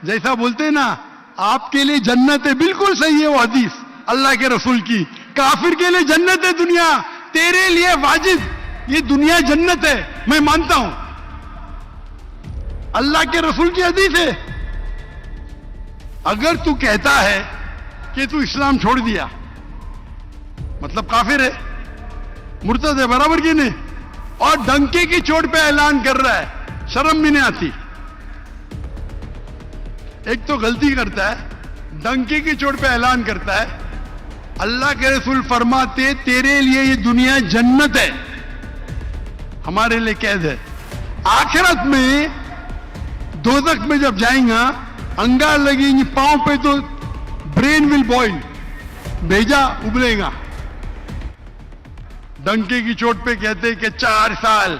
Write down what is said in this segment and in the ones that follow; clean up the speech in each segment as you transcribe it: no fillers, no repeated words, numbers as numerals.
जैसा बोलते हैं ना, आपके लिए जन्नत है, बिल्कुल सही है वो हदीस अल्लाह के रसूल की। काफिर के लिए जन्नत है दुनिया, तेरे लिए वाजिद ये दुनिया जन्नत है, मैं मानता हूं। अल्लाह के रसूल की हदीस है। अगर तू कहता है कि तू इस्लाम छोड़ दिया, मतलब काफिर है, मुर्तद है, बराबर की नहीं, और डंके की चोट पे ऐलान कर रहा है, शर्म भी नहीं आती। एक तो गलती करता है, डंके की चोट पे ऐलान करता है। अल्लाह के रसूल फरमाते तेरे लिए ये दुनिया जन्नत है, हमारे लिए कैद है। आखिरत में दोजख में जब जाएगा, अंगार लगेंगी पांव पे तो ब्रेन विल बॉइल, भेजा उबलेगा। डंके की चोट पे कहते कि 4 साल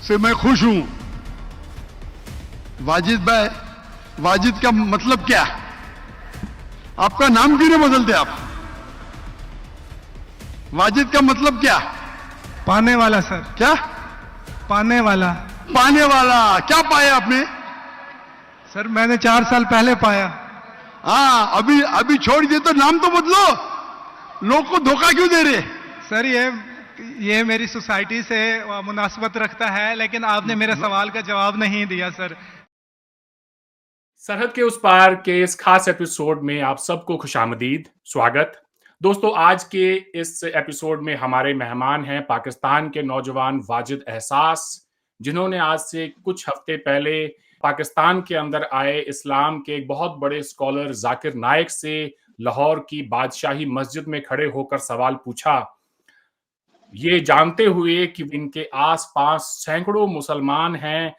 से मैं खुश हूं। वाजिद भाई, वाजिद का मतलब क्या? आपका नाम क्यों नहीं बदलते आप? वाजिद का मतलब क्या? पाने वाला सर। क्या पाने वाला। पाने वाला? क्या पाया आपने? सर मैंने 4 साल पहले पाया। हाँ, अभी छोड़ दिए तो नाम तो बदलो। लोग को धोखा क्यों दे रहे? सर ये मेरी सोसाइटी से मुनासबत रखता है, लेकिन आपने मेरे सवाल का जवाब नहीं दिया सर। सरहद के उस पार के इस खास एपिसोड में आप सबको खुशामदीद, स्वागत। दोस्तों, आज के इस एपिसोड में हमारे मेहमान हैं पाकिस्तान के नौजवान वाजिद एहसास, जिन्होंने आज से कुछ हफ्ते पहले पाकिस्तान के अंदर आए इस्लाम के एक बहुत बड़े स्कॉलर जाकिर नाइक से लाहौर की बादशाही मस्जिद में खड़े होकर सवाल पूछा, ये जानते हुए कि इनके आसपास सैकड़ों मुसलमान हैं।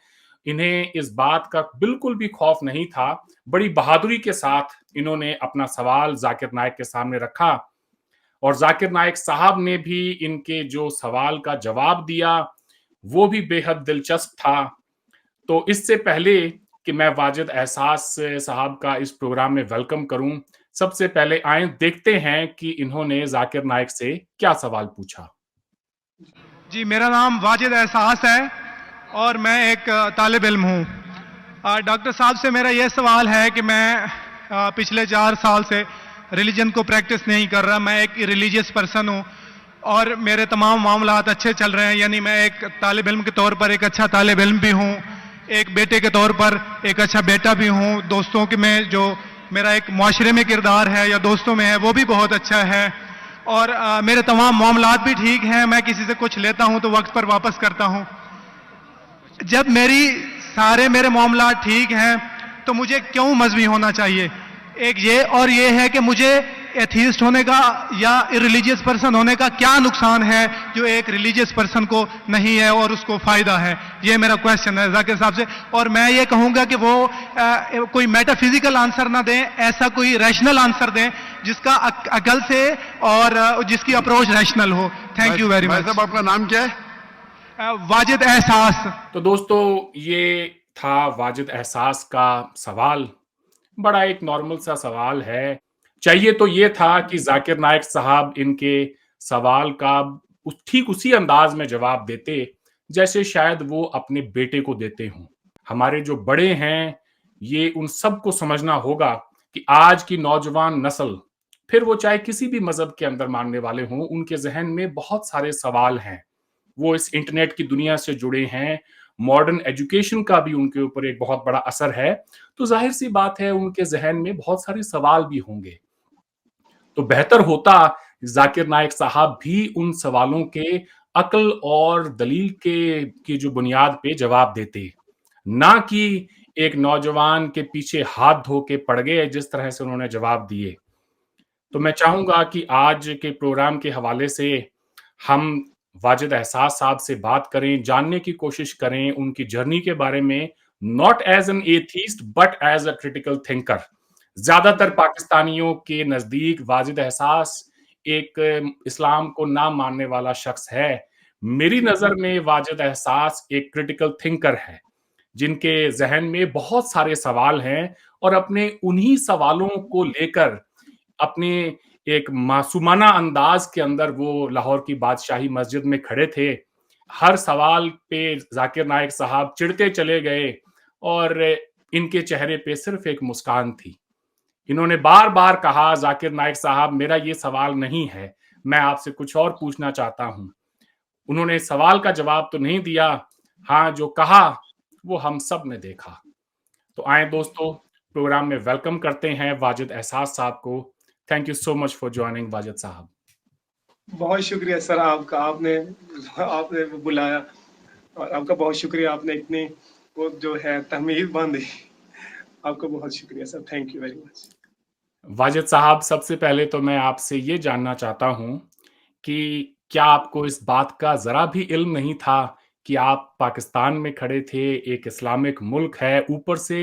इन्हें इस बात का बिल्कुल भी खौफ नहीं था। बड़ी बहादुरी के साथ इन्होंने अपना सवाल जाकिर नाइक के सामने रखा और जाकिर नाइक साहब ने भी इनके जो सवाल का जवाब दिया वो भी बेहद दिलचस्प था। तो इससे पहले कि मैं वाजिद एहसास साहब का इस प्रोग्राम में वेलकम करूं, सबसे पहले आए देखते हैं कि इन्होंने जाकिर नाइक से क्या सवाल पूछा। जी, मेरा नाम वाजिद एहसास है और मैं एक तालिब इल्म हूँ। डॉक्टर साहब से मेरा यह सवाल है कि मैं पिछले 4 साल से रिलीजन को प्रैक्टिस नहीं कर रहा। मैं एक रिलीजियस पर्सन हूँ और मेरे तमाम मामलात अच्छे चल रहे हैं। यानी मैं एक तालिब इल्म के तौर पर एक अच्छा तालिब इल्म भी हूँ, एक बेटे के तौर पर एक अच्छा बेटा भी हूँ। दोस्तों के में जो मेरा एक मुआशरे में किरदार है या दोस्तों में है वो भी बहुत अच्छा है और मेरे तमाम मामलात भी ठीक हैं। मैं किसी से कुछ लेता हूँ तो वक्त पर वापस करता हूँ। जब मेरे मामलात ठीक हैं तो मुझे क्यों मजहबी होना चाहिए? एक ये और ये है कि मुझे एथीस्ट होने का या इरिलीजियस पर्सन होने का क्या नुकसान है जो एक रिलीजियस पर्सन को नहीं है और उसको फायदा है? ये मेरा क्वेश्चन है जाकिर साहब से। और मैं ये कहूंगा कि वो कोई मेटाफिजिकल आंसर ना दें, ऐसा कोई रैशनल आंसर दें जिसका अकल से और जिसकी अप्रोच रैशनल हो। Thank you very much. आपका नाम क्या है? वाजिद एहसास। तो दोस्तों, ये था वाजिद एहसास का सवाल। बड़ा एक नॉर्मल सा सवाल है। चाहिए तो ये था कि जाकिर नाइक साहब इनके सवाल का ठीक उसी अंदाज में जवाब देते जैसे शायद वो अपने बेटे को देते हों। हमारे जो बड़े हैं, ये उन सबको समझना होगा कि आज की नौजवान नस्ल, फिर वो चाहे किसी भी मजहब के अंदर मानने वाले हों, उनके जहन में बहुत सारे सवाल हैं। वो इस इंटरनेट की दुनिया से जुड़े हैं, मॉडर्न एजुकेशन का भी उनके ऊपर एक बहुत बड़ा असर है। तो जाहिर सी बात है उनके जहन में बहुत सारे सवाल भी होंगे। तो बेहतर होता जाकिर नाइक साहब भी उन सवालों के अक्ल और दलील के की जो बुनियाद पे जवाब देते, ना कि एक नौजवान के पीछे हाथ धो के पड़ गए जिस तरह से उन्होंने जवाब दिए। तो मैं चाहूंगा कि आज के प्रोग्राम के हवाले से हम वाजिद एहसास साहब से बात करें, जानने की कोशिश करें उनकी जर्नी के बारे में, not as an atheist but as a critical thinker. ज्यादातर पाकिस्तानियों के नजदीक वाजिद एहसास एक इस्लाम को ना मानने वाला शख्स है। मेरी नजर में वाजिद एहसास एक क्रिटिकल थिंकर है जिनके जहन में बहुत सारे सवाल हैं और अपने उन्हीं सवालों को लेकर अपने एक मासूमाना अंदाज के अंदर वो लाहौर की बादशाही मस्जिद में खड़े थे। हर सवाल पे जाकिर नाइक साहब चिढ़ते चले गए और इनके चेहरे पे सिर्फ एक मुस्कान थी। इन्होंने बार बार कहा, जाकिर नाइक साहब मेरा ये सवाल नहीं है, मैं आपसे कुछ और पूछना चाहता हूं। उन्होंने सवाल का जवाब तो नहीं दिया, हाँ जो कहा वो हम सब ने देखा। तो आए दोस्तों, प्रोग्राम में वेलकम करते हैं वाजिद एहसास साहब को। Thank you so much for joining Wajid साहब। बहुत शुक्रिया सर आपका, आपने आपने बुलाया, और आपका बहुत शुक्रिया, आपने इतनी वो जो है तहमीद बांधी, आपका बहुत शुक्रिया sir, thank you very much. Wajid साहब, सबसे पहले तो मैं आपसे ये जानना चाहता हूं कि क्या आपको इस बात का जरा भी इल्म नहीं था कि आप पाकिस्तान में खड़े थे, एक इस्लामिक मुल्क है, ऊपर से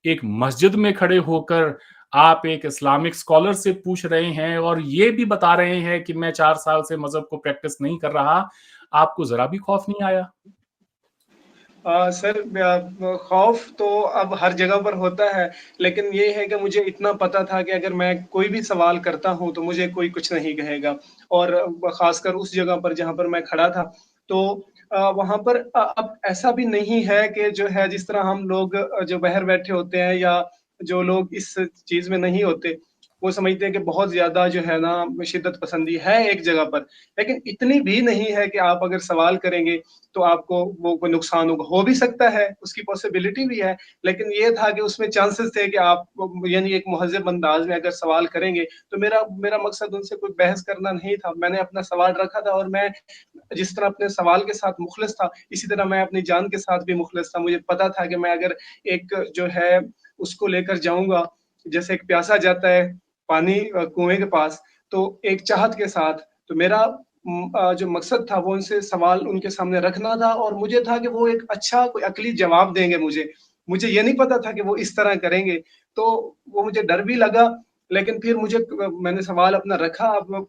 एक मस्जिद में खड़े होकर आप एक इस्लामिक स्कॉलर से पूछ रहे हैं और ये भी बता रहे हैं कि मैं 4 साल से मजहब को प्रैक्टिस नहीं कर रहा, आपको जरा भी खौफ नहीं आया? सर खौफ तो अब हर जगह पर होता है, लेकिन ये है कि मुझे इतना पता था कि अगर मैं कोई भी सवाल करता हूँ तो मुझे कोई कुछ नहीं कहेगा, और खासकर उस जगह पर जहाँ पर मैं खड़ा था, तो वहाँ पर अब ऐसा भी नहीं है कि जो है जिस तरह हम लोग जो बाहर बैठे होते हैं या जो लोग इस चीज में नहीं होते, वो समझते हैं कि बहुत ज्यादा जो है ना शिद्दत पसंदी है एक जगह पर, लेकिन इतनी भी नहीं है कि आप अगर सवाल करेंगे तो आपको वो कोई नुकसान होगा, हो भी सकता है, उसकी पॉसिबिलिटी भी है, लेकिन ये था कि उसमें चांसेस थे कि आप यानी एक मुहज़्ज़ब अंदाज में अगर सवाल करेंगे, तो मेरा मेरा मकसद उनसे कोई बहस करना नहीं था। मैंने अपना सवाल रखा था और मैं जिस तरह अपने सवाल के साथ मुखलिस था, इसी तरह मैं अपनी जान के साथ भी मुखलिस था। मुझे पता था कि मैं अगर एक जो है उसको लेकर जाऊँगा, जैसे एक प्यासा जाता है पानी कुएँ के पास, तो एक चाहत के साथ, तो मेरा जो मकसद था वो उनसे सवाल उनके सामने रखना था, और मुझे था कि वो एक अच्छा कोई अकली जवाब देंगे मुझे। मुझे ये नहीं पता था कि वो इस तरह करेंगे, तो वो मुझे डर भी लगा, लेकिन फिर मैंने सवाल अपना रखा। अब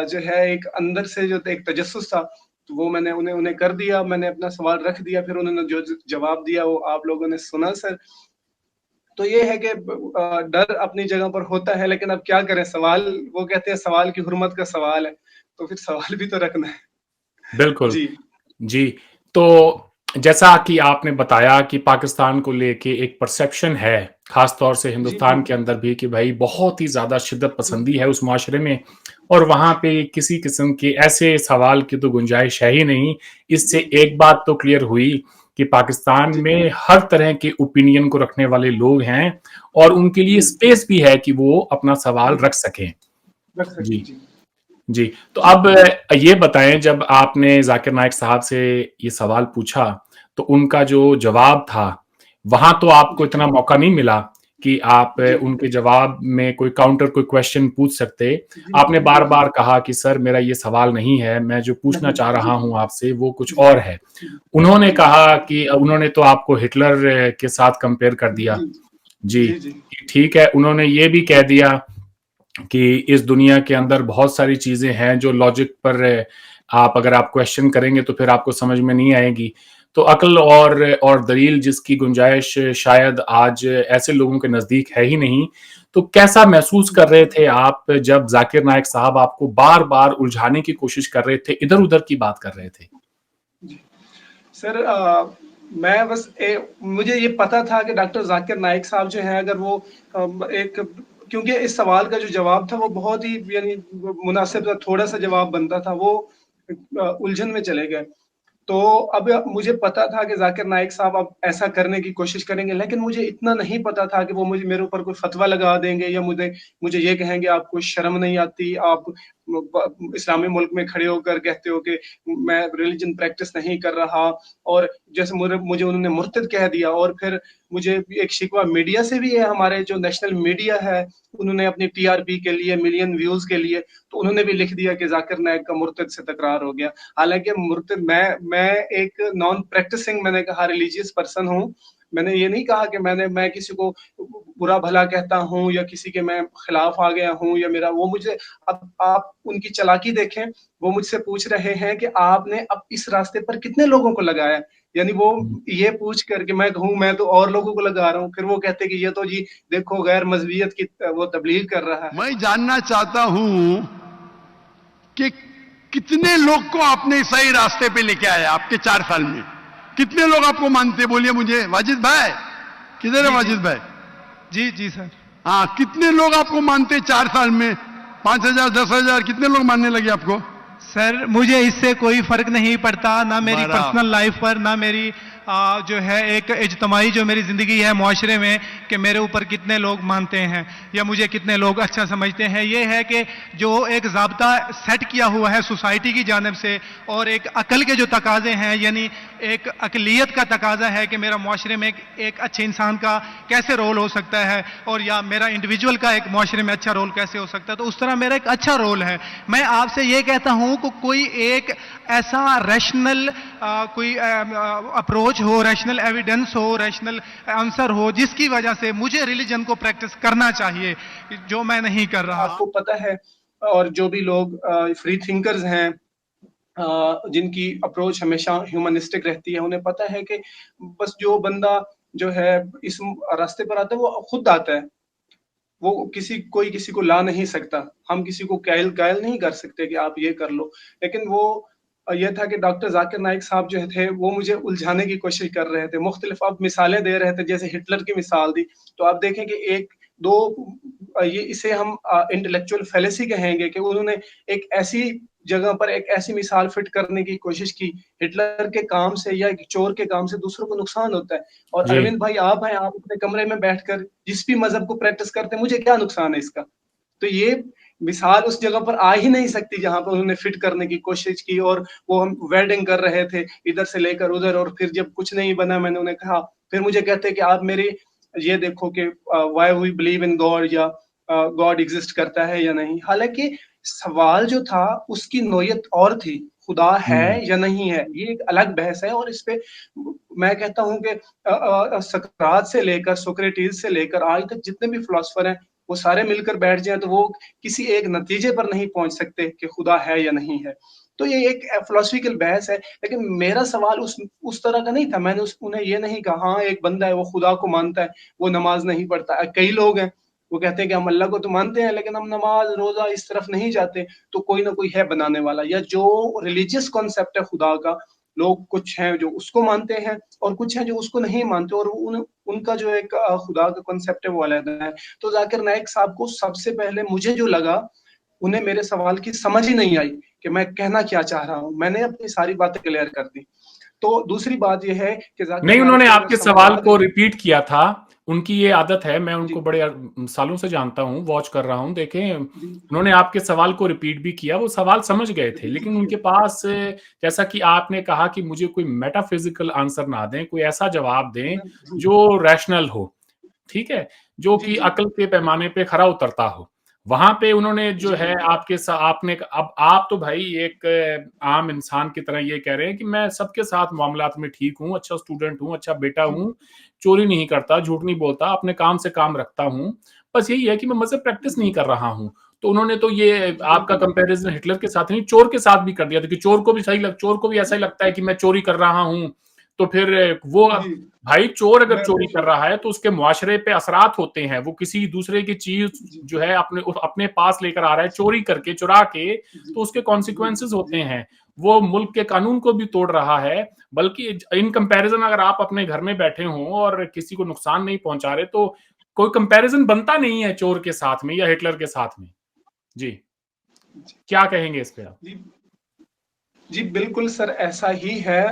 जो है एक अंदर से जो एक तजस्सुस था, तो वो मैंने उन्हें उन्हें कर दिया, मैंने अपना सवाल रख दिया, फिर उन्होंने जो जवाब दिया वो आप लोगों ने सुना सर। तो ये है कि डर अपनी जगह पर होता है, लेकिन अब क्या करें, सवाल वो कहते हैं सवाल की हुर्मत का सवाल है, तो फिर सवाल भी तो रखना है। बिल्कुल। जी। जी, तो जैसा कि आपने बताया कि पाकिस्तान को लेके एक परसेप्शन है, खास तौर से जी, हिंदुस्तान के जी। अंदर भी, कि भाई बहुत ही ज़्यादा शिद्दत पसंदी है उस माशरे में और वहाँ पे किसी किस्म के ऐसे सवाल की तो गुंजाइश है ही नहीं। इससे एक बात तो क्लियर हुई कि पाकिस्तान जी। में हर तरह के ओपिनियन को रखने वाले लोग हैं और उनके लिए स्पेस भी है कि वो अपना सवाल रख सकें। रख सकें, जी। जी। जी, तो जी। अब ये बताएं, जब आपने जाकिर नाइक साहब से ये सवाल पूछा तो उनका जो जवाब था, वहां तो आपको जी। इतना मौका नहीं मिला कि आप जी। उनके जवाब में कोई काउंटर कोई क्वेश्चन पूछ सकते। जी, आपने जी, बार जी। बार कहा कि सर मेरा ये सवाल नहीं है, मैं जो पूछना नहीं, चाह जी, रहा जी। हूं आपसे वो कुछ जी, और है। उन्होंने जी, कहा कि उन्होंने तो आपको हिटलर के साथ कंपेयर कर दिया। जी, जी, जी, जी। ठीक है। उन्होंने ये भी कह दिया कि इस दुनिया के अंदर बहुत सारी चीजें हैं जो लॉजिक पर आप अगर आप क्वेश्चन करेंगे तो फिर आपको समझ में नहीं आएगी। तो अक्ल और दलील जिसकी गुंजाइश शायद आज ऐसे लोगों के नजदीक है ही नहीं। तो कैसा महसूस कर रहे थे आप जब जाकिर नाइक साहब आपको बार बार उलझाने की कोशिश कर रहे थे, इधर उधर की बात कर रहे थे? जी। सर मैं बस मुझे ये पता था कि डॉक्टर जाकिर नाइक साहब जो हैं, अगर वो एक, क्योंकि इस सवाल का जो जवाब था वो बहुत ही यानी मुनासिब था, थोड़ा-सा जवाब बनता था, वो उलझन में चले गए। तो अब मुझे पता था कि जाकिर नाइक साहब अब ऐसा करने की कोशिश करेंगे, लेकिन मुझे इतना नहीं पता था कि वो मुझे मेरे ऊपर कोई फतवा लगा देंगे या मुझे मुझे ये कहेंगे आपको शर्म नहीं आती, आप इस्लामी मुल्क में खड़े होकर कहते हो कि मैं रिलीजन प्रैक्टिस नहीं कर रहा, और जैसे मुझे उन्होंने मुर्तद कह दिया। और फिर मुझे एक शिकवा मीडिया से भी है, हमारे जो नेशनल मीडिया है, उन्होंने अपनी टीआरपी के लिए, मिलियन व्यूज के लिए, तो उन्होंने भी लिख दिया कि जाकिर नाइक का मुर्तद से तकरार हो गया। हालांकि मुर्तद मैं एक नॉन प्रैक्टिसिंग, मैंने कहा रिलीजियस पर्सन हूँ। मैंने ये नहीं कहा कि मैं किसी को बुरा भला कहता हूँ या किसी के मैं खिलाफ आ गया हूँ या मेरा वो मुझे। अब आप उनकी चालाकी देखें, वो मुझसे पूछ रहे हैं कि आपने अब इस रास्ते पर कितने लोगों को लगाया, यानी वो ये पूछ कर कि मैं कहूँ मैं तो और लोगों को लगा रहा हूँ, फिर वो कहते कि ये तो जी देखो गैर मजहबियत की वो तबलीग कर रहा है। मैं जानना चाहता हूं कि कितने लोग को आपने सही रास्ते पे लेके आया आपके 4 साल में? कितने लोग आपको मानते? बोलिए मुझे वाजिद भाई, किधर है वाजिद भाई? जी जी सर। हाँ, कितने लोग आपको मानते 4 साल में? 5,000, 10,000, कितने लोग मानने लगे आपको? सर मुझे इससे कोई फर्क नहीं पड़ता, ना मेरी बराबर। पर्सनल लाइफ पर, ना मेरी जो है एक इज्तमाही जो मेरी ज़िंदगी है मुआशरे में, कि मेरे ऊपर कितने लोग मानते हैं या मुझे कितने लोग अच्छा समझते हैं। ये है कि जो एक ज़ाब्ता सेट किया हुआ है सोसाइटी की जानिब से, और एक अकल के जो तकाजे हैं, यानी एक अकलियत का तकाजा है कि मेरा मुआशरे में एक अच्छे इंसान का कैसे रोल हो सकता है, और या मेरा इंडिविजुअल का एक मुआशरे में अच्छा रोल कैसे हो सकता है, तो उस तरह मेरा एक अच्छा रोल है। मैं आपसे ये कहता हूं कि कोई एक ऐसा रैशनल कोई अप्रोच हो, रैशनल एविडेंस हो, रैशनल आंसर हो, जिसकी वजह से मुझे रिलीजन को प्रैक्टिस करना चाहिए, जो मैं नहीं कर रहा। आपको पता है, और जो भी लोग फ्री थिंकर्स हैं, जिनकी अप्रोच हमेशा ह्यूमनिस्टिक रहती है, उन्हें पता है कि बस जो बंदा जो है इस रास्ते पर आता है वो खुद आता है, वो कोई किसी को ला नहीं सकता। हम किसी को कायल नहीं कर सकते कि आप ये कर लो। लेकिन वो ये था कि डॉक्टर जाकिर नाइक साहब जो थे वो मुझे उलझाने की कोशिश कर रहे थे, मुख्तलिफ अब मिसालें दे रहे थे, जैसे हिटलर की मिसाल दी। तो आप देखें कि एक दो ये इसे हम इंटेलेक्चुअल फेलेसी कहेंगे कि उन्होंने एक ऐसी जगह पर एक ऐसी मिसाल फिट करने की कोशिश की, हिटलर के काम से या एक चोर के काम से दूसरों को नुकसान होता है, और जी अरविंद भाई आप हैं, आप अपने कमरे में बैठकर जिस भी मजहब को प्रैक्टिस करते हैं, मुझे क्या नुकसान है इसका? तो ये मिसाल उस जगह पर आ ही नहीं सकती जहां पर उन्होंने फिट करने की कोशिश की, और वो हम वेडिंग कर रहे थे इधर से लेकर उधर, और फिर जब कुछ नहीं बना मैंने उन्हें कहा, फिर मुझे कहते कि आप मेरी ये देखो कि why we believe in God, या गॉड एग्जिस्ट करता है या नहीं। हालांकि सवाल जो था उसकी नोयत और थी, खुदा है या नहीं है, ये एक अलग बहस है। और इस पे मैं कहता हूं कि सकरात से लेकर सोक्रेटिस से लेकर आज तक जितने भी फिलोसफर हैं, वो सारे मिलकर बैठ जाएं तो वो किसी एक नतीजे पर नहीं पहुंच सकते कि खुदा है या नहीं है। तो ये एक फिलोसफिकल बहस है। लेकिन मेरा सवाल उस तरह का नहीं था। मैंने उन्हें ये नहीं कहा हाँ एक बंदा है वो खुदा को मानता है, वो नमाज नहीं पढ़ता। कई लोग हैं वो कहते हैं कि हम अल्लाह को तो मानते हैं लेकिन हम नमाज रोजा इस तरफ नहीं जाते। तो कोई ना कोई है बनाने वाला, या जो रिलीजियस कॉन्सेप्ट है खुदा का, लोग कुछ हैं जो उसको मानते हैं और कुछ हैं जो उसको नहीं मानते, और उनका जो एक खुदा का कॉन्सेप्ट है वो अलग है। तो जाकिर नाइक साहब को सबसे पहले मुझे जो लगा, उन्हें मेरे सवाल की समझ ही नहीं आई कि मैं कहना क्या चाह रहा हूं। मैंने अपनी सारी बातें क्लियर कर दी। तो दूसरी बात यह है कि जाकिर नहीं, उन्होंने नाइक आपके सवाल को रिपीट किया था। उनकी ये आदत है, मैं उनको बड़े सालों से जानता हूँ, वॉच कर रहा हूँ। देखें, उन्होंने आपके सवाल को रिपीट भी किया, वो सवाल समझ गए थे, लेकिन उनके पास, जैसा कि आपने कहा कि मुझे कोई मेटाफिजिकल आंसर ना दें, कोई ऐसा जवाब दें जो रैशनल हो, ठीक है, जो कि अकल के पैमाने पे खरा उतरता हो। वहां पे उन्होंने जो है आपने, अब आप तो भाई एक आम इंसान की तरह ये कह रहे हैं कि मैं सबके साथ मामलात में ठीक हूँ, अच्छा स्टूडेंट हूँ, अच्छा बेटा हूँ, चोरी नहीं करता, झूठ नहीं बोलता, अपने काम से काम रखता हूँ, बस यही है कि मैं मजहब प्रैक्टिस नहीं कर रहा हूँ। तो उन्होंने तो ये आपका कंपैरिजन हिटलर के साथ नहीं, चोर के साथ भी कर दिया था कि चोर को भी ऐसा ही लगता है कि मैं चोरी कर रहा हूँ। तो फिर वो भाई, चोर अगर चोरी कर रहा है तो उसके मुआशरे पे असरात होते हैं। वो किसी दूसरे की चीज जो है अपने पास लेकर आ रहा है चोरी करके, चुरा के, तो उसके कॉन्सिक्वेंसेस होते हैं। वो मुल्क के कानून को भी तोड़ रहा है। बल्कि इन कंपैरिजन अगर आप अपने घर में बैठे हों और किसी को नुकसान नहीं पहुंचा रहे, तो कोई कंपैरिजन बनता नहीं है चोर के साथ में या हिटलर के साथ में। जी, क्या कहेंगे इस पे आप? जी बिल्कुल सर, ऐसा ही है।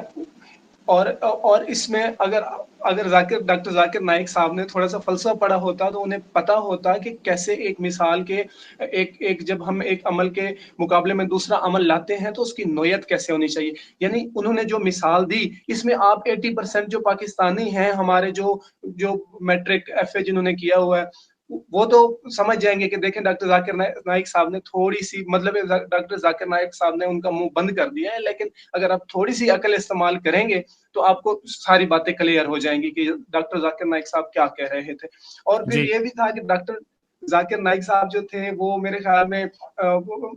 और इसमें अगर डॉक्टर जाकिर नाइक साहब ने थोड़ा सा फलसफा पढ़ा होता तो उन्हें पता होता कि कैसे एक मिसाल के एक जब हम एक अमल के मुकाबले में दूसरा अमल लाते हैं तो उसकी नोयत कैसे होनी चाहिए। यानी उन्होंने जो मिसाल दी, इसमें आप 80% जो पाकिस्तानी हैं हमारे, जो मैट्रिक FA जिन्होंने किया हुआ है, वो तो समझ जाएंगे कि देखें डॉक्टर जाकिर नाइक साहब ने थोड़ी सी, मतलब डॉक्टर जाकिर नाइक साहब ने उनका मुंह बंद कर दिया है। लेकिन अगर आप थोड़ी सी अकल इस्तेमाल करेंगे तो आपको सारी बातें क्लियर हो जाएंगी कि डॉक्टर जाकिर नाइक साहब क्या कह रहे थे। और फिर ये भी था कि डॉक्टर जाकिर नाइक साहब जो थे वो मेरे ख्याल में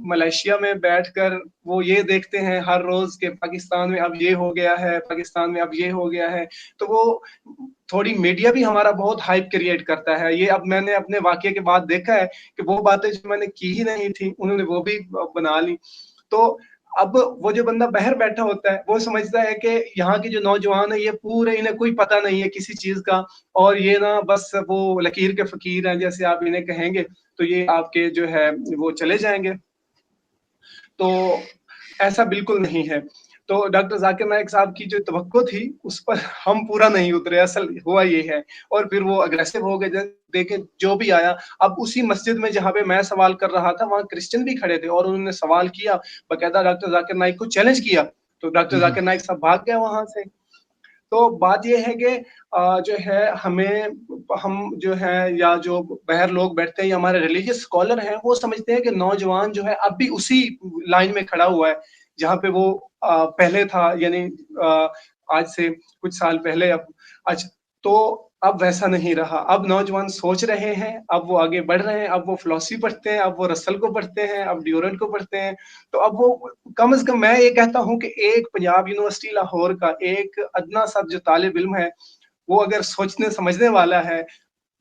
मलेशिया में बैठकर वो ये देखते हैं हर रोज के पाकिस्तान में अब ये हो गया है, पाकिस्तान में अब ये हो गया है। तो वो थोड़ी मीडिया भी हमारा बहुत हाइप क्रिएट करता है। ये अब मैंने अपने वाकये के बाद देखा है कि वो बातें जो मैंने की ही नहीं थी उन्होंने वो भी बना ली। तो अब वो जो बंदा बाहर बैठा होता है, वो समझता है कि यहाँ के जो नौजवान है, ये पूरे इन्हें कोई पता नहीं है किसी चीज़ का, और ये ना बस वो लकीर के फ़कीर हैं, जैसे आप इन्हें कहेंगे, तो ये आपके जो है वो चले जाएँगे। तो ऐसा बिल्कुल नहीं है। तो डॉक्टर ज़ाकिर नाइक साहब की जो तवक्को थी, उस पर हम पूरा नहीं उतरे, असल हुआ ये है। और फिर वो अग्रेसिव हो गए, ज देखें जो भी आया। अब उसी मस्जिद में जहाँ पे मैं सवाल कर रहा था, वहाँ क्रिश्चियन भी खड़े थे और उन्होंने सवाल किया, बाकायदा डॉक्टर ज़ाकिर नाइक को चैलेंज किया। तो डॉक्टर हम्म, ज़ाकिर नाइक साहब भाग गए वहाँ से। तो बात ये है कि जो है हम जो है, या जो बाहर लोग बैठते हैं या हमारे रिलीजियस स्कॉलर हैं, वो समझते हैं कि नौजवान जो है अब भी उसी लाइन में खड़ा हुआ है, जहाँ पे वो पहले था, यानी आज से कुछ साल पहले। अब अच्छा, तो अब वैसा नहीं रहा। अब नौजवान सोच रहे हैं, अब वो आगे बढ़ रहे हैं, अब वो फिलॉसफी पढ़ते हैं, अब वो रसल को पढ़ते हैं, अब ड्यूरेंट को पढ़ते हैं। तो अब वो कम से कम मैं ये कहता हूँ कि एक पंजाब यूनिवर्सिटी लाहौर का एक अदना सा जो तालिब इल्म है, वो अगर सोचने समझने वाला है,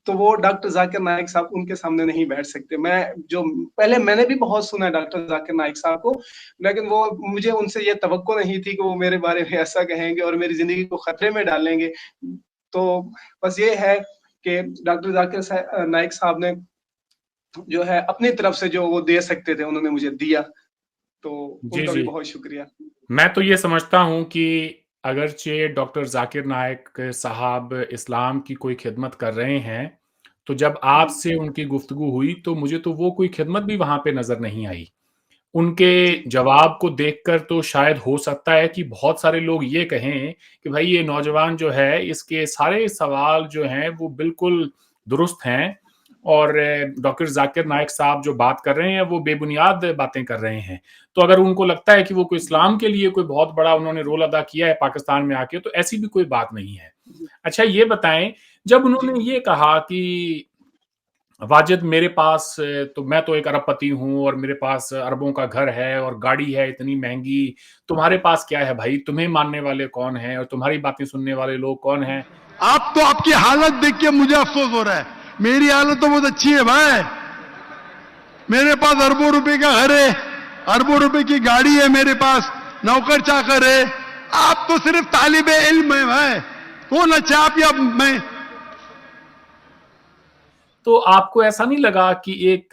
तो वो डॉक्टर ज़ाकिर नाइक साहब उनके सामने नहीं बैठ सकते। मैंने भी बहुत सुना है डॉक्टर ज़ाकिर नाइक साहब को, लेकिन वो मुझे उनसे ये तवक्को नहीं थी कि वो मेरे बारे में ऐसा कहेंगे और मेरी ज़िंदगी को खतरे में डालेंगे। तो बस ये है कि डॉक्टर नाइक साहब ने जो है अपनी तरफ से जो वो दे सकते थे, उन्होंने मुझे दिया। तो जी, उनका भी जी। बहुत शुक्रिया। मैं तो ये समझता हूँ कि अगरचे डॉक्टर ज़ाकिर नाइक साहब इस्लाम की कोई खिदमत कर रहे हैं, तो जब जी, आपसे उनकी गुफ्तगू हुई, तो मुझे तो वो कोई खिदमत भी वहाँ पे नज़र नहीं आई। जी, उनके जवाब को देखकर तो शायद हो सकता है कि बहुत सारे लोग ये कहें कि भाई ये नौजवान जो है, इसके सारे सवाल जो हैं वो बिल्कुल दुरुस्त हैं और डॉक्टर ज़ाकिर नाइक साहब जो बात कर रहे हैं वो बेबुनियाद बातें कर रहे हैं। तो अगर उनको लगता है कि वो कोई जी, इस्लाम के लिए कोई बहुत बड़ा उन्होंने रोल अदा किया है पाकिस्तान में आके, तो ऐसी भी कोई बात नहीं है। जी, अच्छा ये बताएँ, जब जी, उन्होंने ये कहा कि वाजिद मेरे पास तो मैं तो एक अरबपति हूँ और मेरे पास अरबों का घर है और गाड़ी है इतनी महँगी, तुम्हारे पास क्या है भाई? तुम्हें मानने वाले कौन हैं और तुम्हारी बातें सुनने वाले लोग कौन हैं? आप तो आपकी हालत देख के मुझे अफसोस हो रहा है। मेरी हालत तो बहुत अच्छी है भाई। मेरे पास अरबों रुपए का घर है, अरबों रुपए की गाड़ी है मेरे पास, नौकर चाकर है। आप तो सिर्फ तालिबे इल्म है भाई। कौन अच्छा, आप या मैं? तो आपको ऐसा नहीं लगा कि एक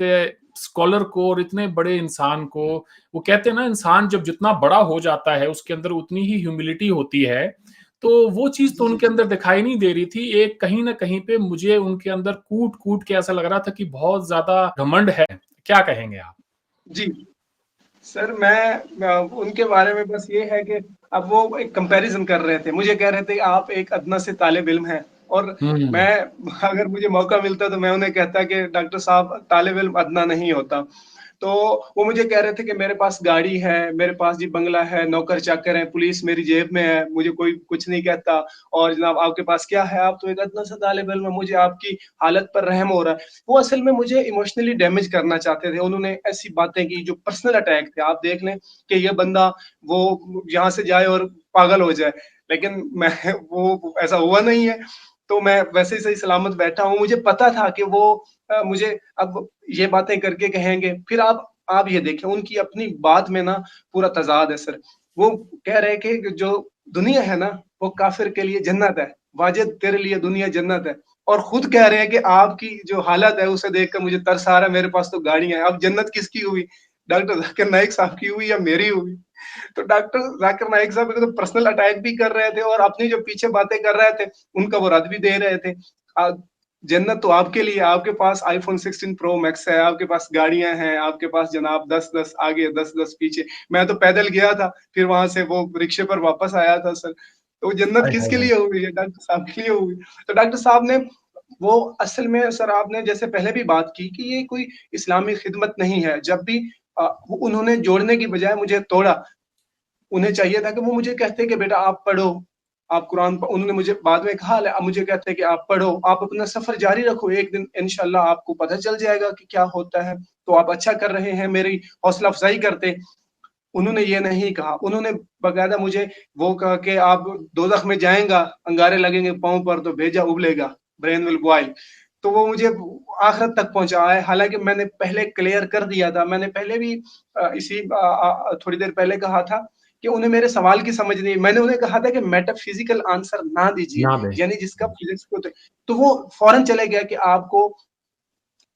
स्कॉलर को और इतने बड़े इंसान को, वो कहते हैं ना इंसान जब जितना बड़ा हो जाता है उसके अंदर उतनी ही ह्यूमिलिटी होती है, तो वो चीज़ तो जी, उनके अंदर दिखाई नहीं दे रही थी। एक कहीं न कहीं पे मुझे उनके अंदर कूट-कूट के ऐसा लग रहा था कि बहुत ज़्यादा घमंड है। क्या कहेंगे आप? जी। सर, उनके बारे में बस ये है कि अब वो एक कंपैरिज़न कर रहे थे। मुझे कह रहे थे आप एक अदना से तालिब इल्म हैं, और हुँ। मैं अगर मुझे मौका मिलता तो मैं उन्हें कहता कि डॉक्टर साहब, तालिब इल्म अदना नहीं होता। तो वो मुझे कह रहे थे कि मेरे पास गाड़ी है, मेरे पास जी बंगला है, नौकर-चाकर हैं, पुलिस मेरी जेब में है, मुझे कोई कुछ नहीं कहता, और जनाब आपके पास क्या है? आप तो एक अदना सा तालिब इल्म है, मुझे आपकी हालत पर रहम हो रहा है। वो असल में मुझे इमोशनली डैमेज करना चाहते थे। उन्होंने ऐसी बातें की जो पर्सनल अटैक थे। आप देख लें कि ये बंदा वो यहाँ से जाए और पागल हो जाए, लेकिन मैं वो ऐसा हुआ नहीं है। तो मैं वैसे ही सही सलामत बैठा हूँ। मुझे पता था कि वो मुझे अब ये बातें करके कहेंगे। फिर आप ये देखें, उनकी अपनी बात में ना पूरा तज़ाद है सर। वो कह रहे हैं कि जो दुनिया है ना, वो काफ़िर के लिए जन्नत है। वाजिद तेरे लिए दुनिया जन्नत है। और खुद कह रहे हैं कि आपकी जो हालत है उसे देखकर मुझे तरस आ रहा है, मेरे पास तो गाड़ियाँ हैं। अब जन्नत किसकी हुई? डॉक्टर ज़ाकिर नाइक साहब की हुई या मेरी हुई? तो डॉक्टर ज़ाकिर नाइक साहब को तो पर्सनल अटैक भी कर रहे थे, और अपनी जो पीछे बातें कर रहे थे, उनका वो रद्द भी दे रहे थे। अ, जन्नत तो आपके लिए, आपके पास आईफ़ोन 16 प्रो मैक्स है, आपके पास गाड़ियाँ हैं, आपके पास जनाब 10-10 आगे, 10-10 पीछे। मैं तो पैदल गया था, फिर वहाँ से वो रिक्शे पर वापस आया था सर। तो जन्नत हाय, हाय, किसके हाय! लिए हुई है? डॉक्टर साहब के लिए हुई। तो डॉक्टर साहब ने वो असल में सर, आपने जैसे पहले भी बात की कि ये कोई इस्लामी खिदमत नहीं है। जब भी वो उन्होंने जोड़ने की बजाय मुझे तोड़ा। उन्हें चाहिए था कि वो मुझे कहते कि बेटा आप पढ़ो, आप कुरान प उन्होंने मुझे बाद में कहा, अब मुझे कहते हैं कि आप पढ़ो, आप अपना सफ़र जारी रखो, एक दिन इंशाअल्लाह आपको पता चल जाएगा कि क्या होता है। तो आप अच्छा कर रहे हैं, मेरी हौसला अफ़ज़ाई करते। उन्होंने ये नहीं कहा, उन्होंने बाकायदा मुझे वो कहा कि आप दोज़ख में जाएँगा, अंगारे लगेंगे पाँव पर तो भेजा उबलेगा, ब्रेन विल बॉयल। तो वो मुझे आखिरत तक पहुँचाया। हालाँकि मैंने पहले क्लियर कर दिया था, मैंने पहले भी थोड़ी देर पहले कहा था कि उन्हें मेरे सवाल की समझ नहीं, मैंने उन्हें कहा था कि मेटाफिज़िकल आंसर ना दीजिए, ना दें। यानी जिसका फिज़िक्स को तो वो फ़ौरन चले गया कि आपको